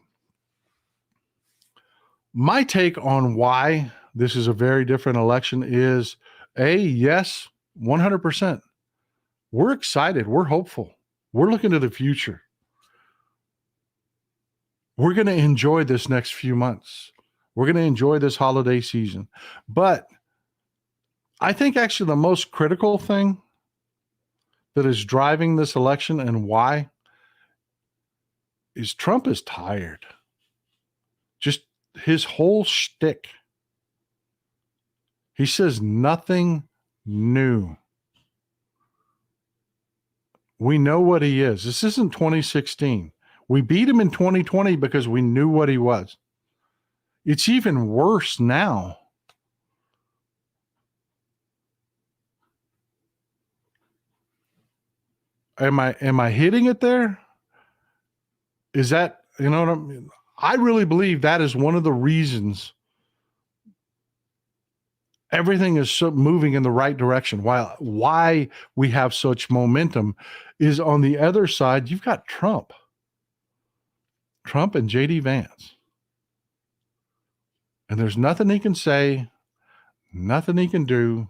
My take on why this is a very different election is, yes, 100%. We're excited. We're hopeful. We're looking to the future. We're going to enjoy this next few months. We're going to enjoy this holiday season. But I think actually the most critical thing that is driving this election and why is Trump is tired. Just his whole shtick. He says nothing new. We know what he is. This isn't 2016. We beat him in 2020 because we knew what he was. It's even worse now. Am I hitting it there? Is that, you know what I mean? I really believe that is one of the reasons everything is so moving in the right direction. Why we have such momentum is on the other side, you've got Trump and J.D. Vance. And there's nothing he can say, nothing he can do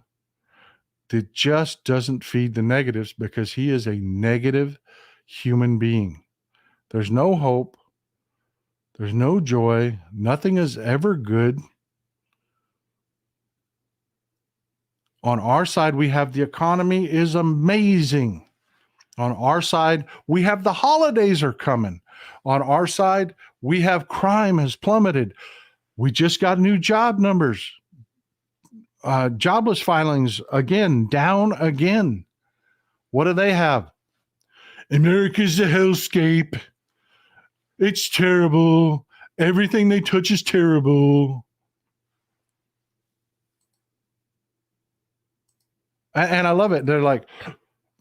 that just doesn't feed the negatives because he is a negative human being. There's no hope. There's no joy. Nothing is ever good. On our side, we have the economy is amazing. On our side, we have the holidays are coming. On our side, we have crime has plummeted. We just got new job numbers. Jobless filings, again, down again. What do they have? America's a hellscape. It's terrible. Everything they touch is terrible. And I love it. They're like,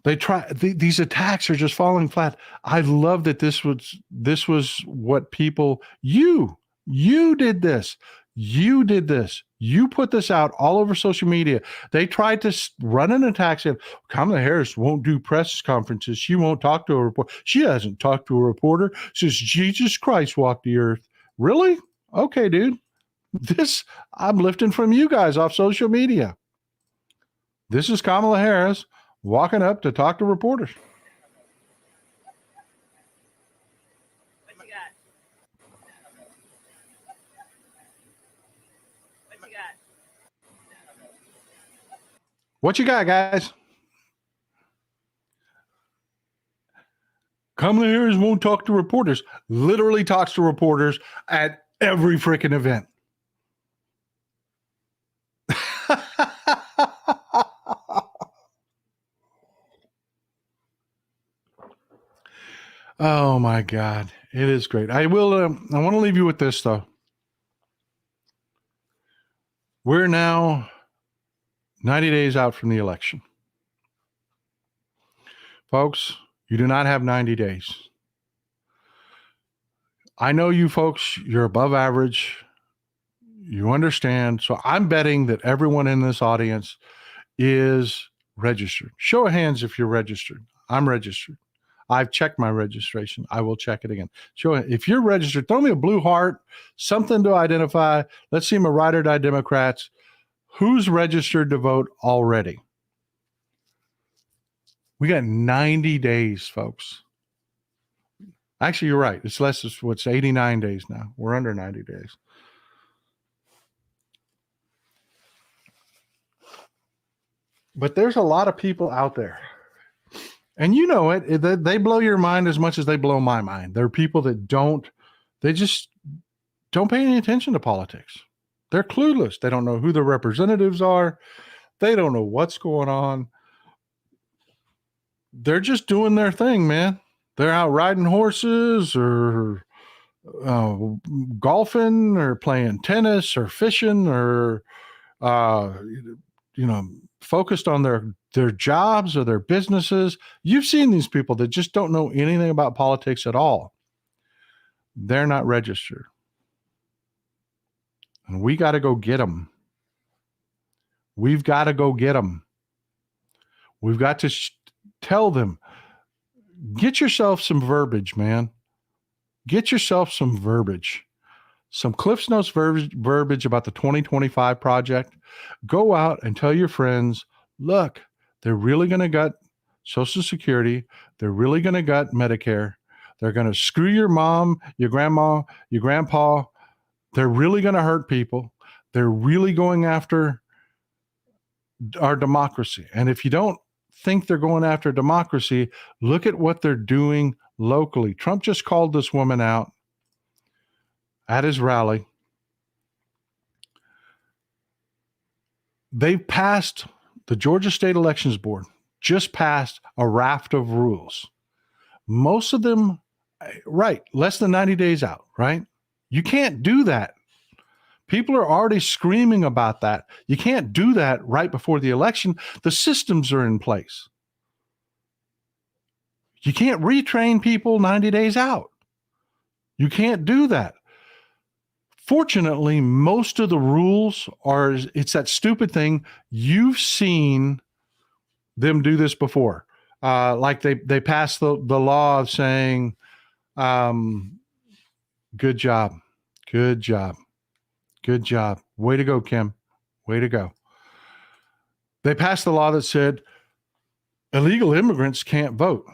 these attacks are just falling flat. I love that this was what people, you did this. You did this. You put this out all over social media. They tried to run an attack saying, Kamala Harris won't do press conferences. She won't talk to a reporter. She hasn't talked to a reporter since Jesus Christ walked the earth. Really? Okay, dude. I'm lifting from you guys off social media. This is Kamala Harris walking up to talk to reporters. What you got, guys? Kamala Harris won't talk to reporters. Literally talks to reporters at every freaking event. Oh my God. It is great. I want to leave you with this though. We're now 90 days out from the election. Folks, you do not have 90 days. I know you folks, you're above average. You understand. So I'm betting that everyone in this audience is registered. Show of hands if you're registered. I'm registered. I've checked my registration. I will check it again. Show if you're registered, throw me a blue heart, something to identify. Let's see my ride or die Democrats. Who's registered to vote already? We got 90 days, folks. Actually, you're right. It's less, it's 89 days now. We're under 90 days. But there's a lot of people out there. And you know it, they blow your mind as much as they blow my mind. There are people that they just don't pay any attention to politics. They're clueless. They don't know who the representatives are. They don't know what's going on. They're just doing their thing, man. They're out riding horses or golfing or playing tennis or fishing or, focused on their jobs or their businesses. You've seen these people that just don't know anything about politics at all. They're not registered. And we got to go get them. We've got to go get them. We've got to tell them, get yourself some verbiage, man. Get yourself some verbiage. Some Cliff's Notes verbiage about the 2025 project. Go out and tell your friends, look, they're really going to gut Social Security. They're really going to gut Medicare. They're going to screw your mom, your grandma, your grandpa. They're really going to hurt people. They're really going after our democracy. And if you don't think they're going after democracy, look at what they're doing locally. Trump just called this woman out at his rally. They've passed, the Georgia State Elections Board just passed a raft of rules. Most of them, right, less than 90 days out, right? You can't do that. People are already screaming about that. You can't do that right before the election. The systems are in place. You can't retrain people 90 days out. You can't do that. Fortunately, most of the rules are, it's that stupid thing. You've seen them do this before. Like they passed the law of saying, good job, good job, good job. Way to go, Kim. Way to go. They passed the law that said illegal immigrants can't vote.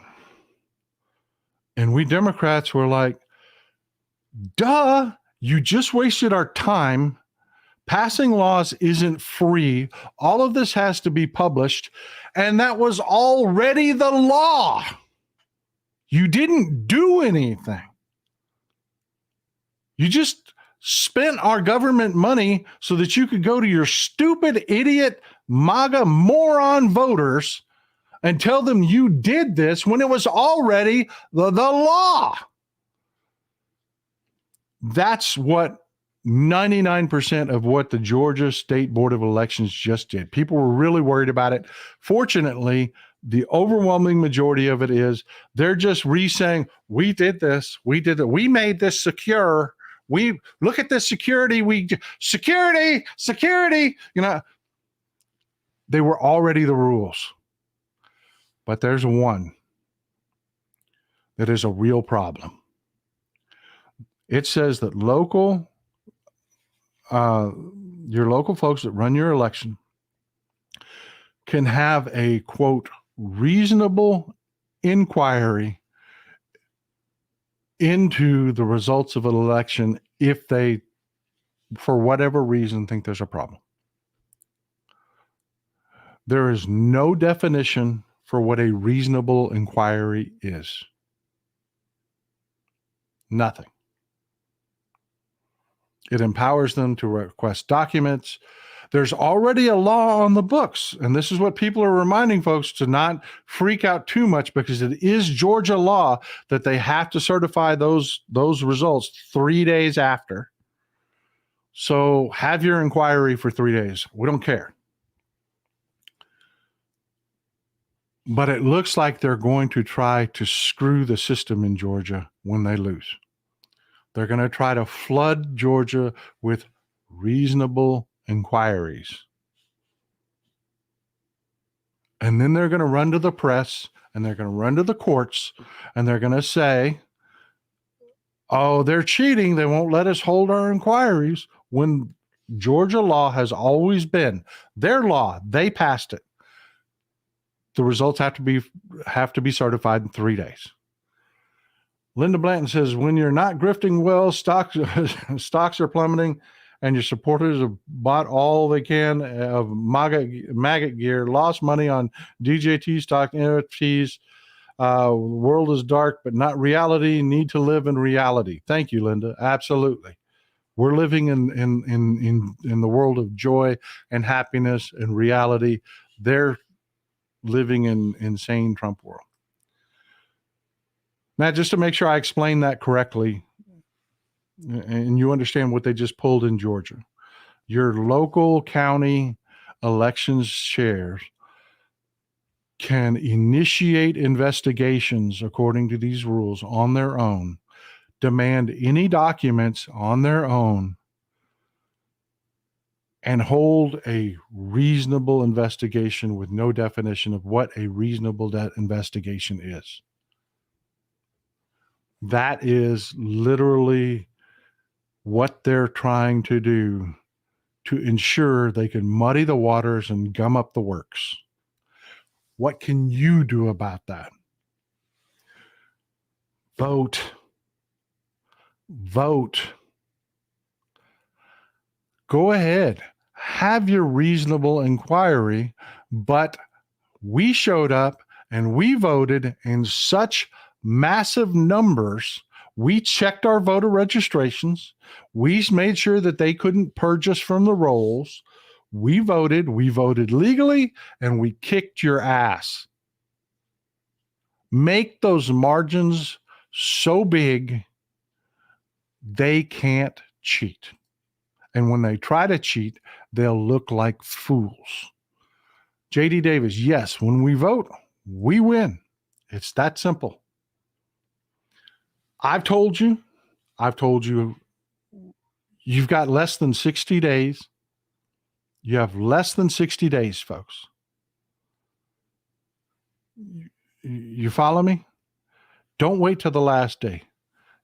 And we Democrats were like, duh, you just wasted our time Passing laws isn't free. All of this has to be published, and that was already the law. You didn't do anything. You just spent our government money so that you could go to your stupid, idiot, MAGA moron voters and tell them you did this when it was already the law. That's what 99% of what the Georgia State Board of Elections just did. People were really worried about it. Fortunately, the overwhelming majority of it is they're just re-saying, we did this, we did it, we made this secure. We look at this security, security, you know, they were already the rules. But there's one that is a real problem. It says that your local folks that run your election can have a, quote, reasonable inquiry into the results of an election if they, for whatever reason, think there's a problem. There is no definition for what a reasonable inquiry is. Nothing. It empowers them to request documents. There's already a law on the books, and this is what people are reminding folks to not freak out too much, because it is Georgia law that they have to certify those results 3 days after. So have your inquiry for 3 days. We don't care. But it looks like they're going to try to screw the system in Georgia when they lose. They're going to try to flood Georgia with reasonable inquiries. And then they're going to run to the press, and they're going to run to the courts, and they're going to say, oh, they're cheating. They won't let us hold our inquiries, when Georgia law has always been their law. They passed it. The results have to be certified in 3 days. Linda Blanton says, when you're not grifting well, stocks are plummeting, and your supporters have bought all they can of maggot gear, lost money on DJT stock, NFTs. World is dark, but not reality. Need to live in reality. Thank you, Linda. Absolutely. We're living in the world of joy and happiness and reality. They're living in insane Trump world. Now, just to make sure I explain that correctly, and you understand what they just pulled in Georgia, your local county elections chairs can initiate investigations according to these rules on their own, demand any documents on their own, and hold a reasonable investigation with no definition of what a reasonable investigation is. That is literally what they're trying to do to ensure they can muddy the waters and gum up the works. What can you do about that? Vote. Vote. Go ahead. Have your reasonable inquiry, but we showed up and we voted in such massive numbers. We checked our voter registrations. We made sure that they couldn't purge us from the rolls. We voted legally, and we kicked your ass. Make those margins so big they can't cheat. And when they try to cheat, they'll look like fools. JD Davis, yes, when we vote, we win. It's that simple. I've told you, you've got less than 60 days. You have less than 60 days, folks. You follow me? Don't wait till the last day.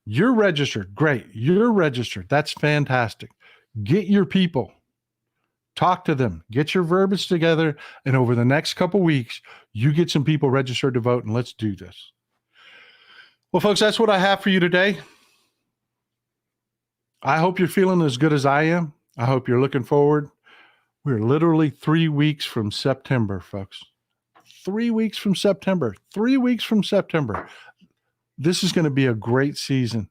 You're registered. Great. You're registered. That's fantastic. Get your people. Talk to them. Get your verbiage together. And over the next couple weeks, you get some people registered to vote, and let's do this. Well, folks, that's what I have for you today. I hope you're feeling as good as I am. I hope you're looking forward. We're literally 3 weeks from September, folks. 3 weeks from September. 3 weeks from September. This is going to be a great season.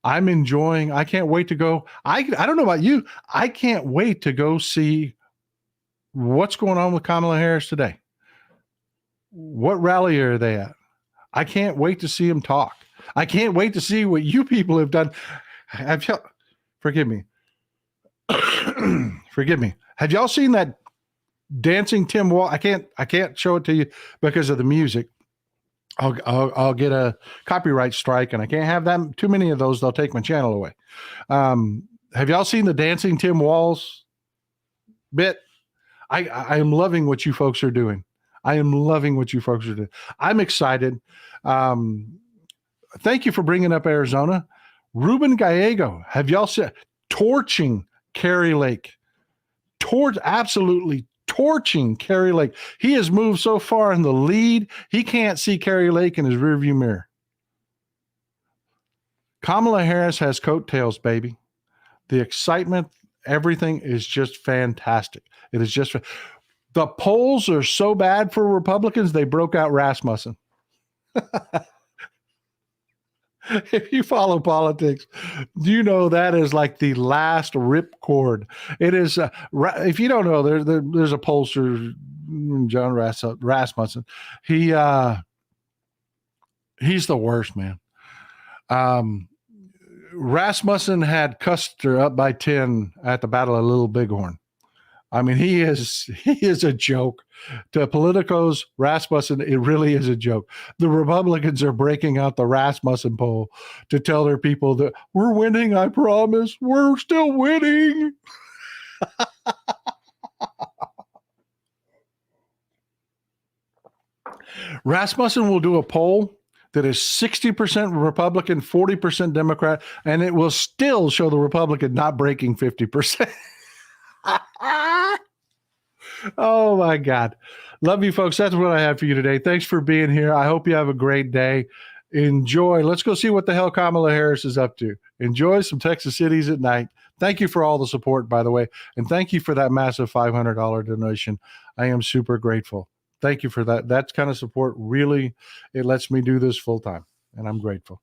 I'm enjoying. I can't wait to go. I don't know about you. I can't wait to go see what's going on with Kamala Harris today. What rally are they at? I can't wait to see them talk. I can't wait to see what you people have done. Forgive me. Forgive me. Have y'all seen that dancing Tim Wall? I can't show it to you because of the music. I'll get a copyright strike, and I can't have that too many of those. They'll take my channel away. Have y'all seen the dancing Tim Walls bit? I am loving what you folks are doing. I am loving what you folks are doing. I'm excited. Thank you for bringing up Arizona. Ruben Gallego, have y'all seen torching Kari Lake? Absolutely torching Kari Lake. He has moved so far in the lead, he can't see Kari Lake in his rearview mirror. Kamala Harris has coattails, baby. The excitement, everything is just fantastic. It is just, the polls are so bad for Republicans, they broke out Rasmussen. If you follow politics, you know that is like the last ripcord. It is, if you don't know, there's a pollster, John Rasmussen. He's the worst, man. Rasmussen had Custer up by 10 at the Battle of Little Bighorn. I mean, he is a joke. To politicos, Rasmussen, it really is a joke. The Republicans are breaking out the Rasmussen poll to tell their people that we're winning, I promise. We're still winning. Rasmussen will do a poll that is 60% Republican, 40% Democrat, and it will still show the Republican not breaking 50%. Oh my God. Love you folks. That's what I have for you today. Thanks for being here. I hope you have a great day. Enjoy. Let's go see what the hell Kamala Harris is up to. Enjoy some Texas cities at night. Thank you for all the support, by the way. And thank you for that massive $500 donation. I am super grateful. Thank you for that. That kind of support really, it lets me do this full time. And I'm grateful.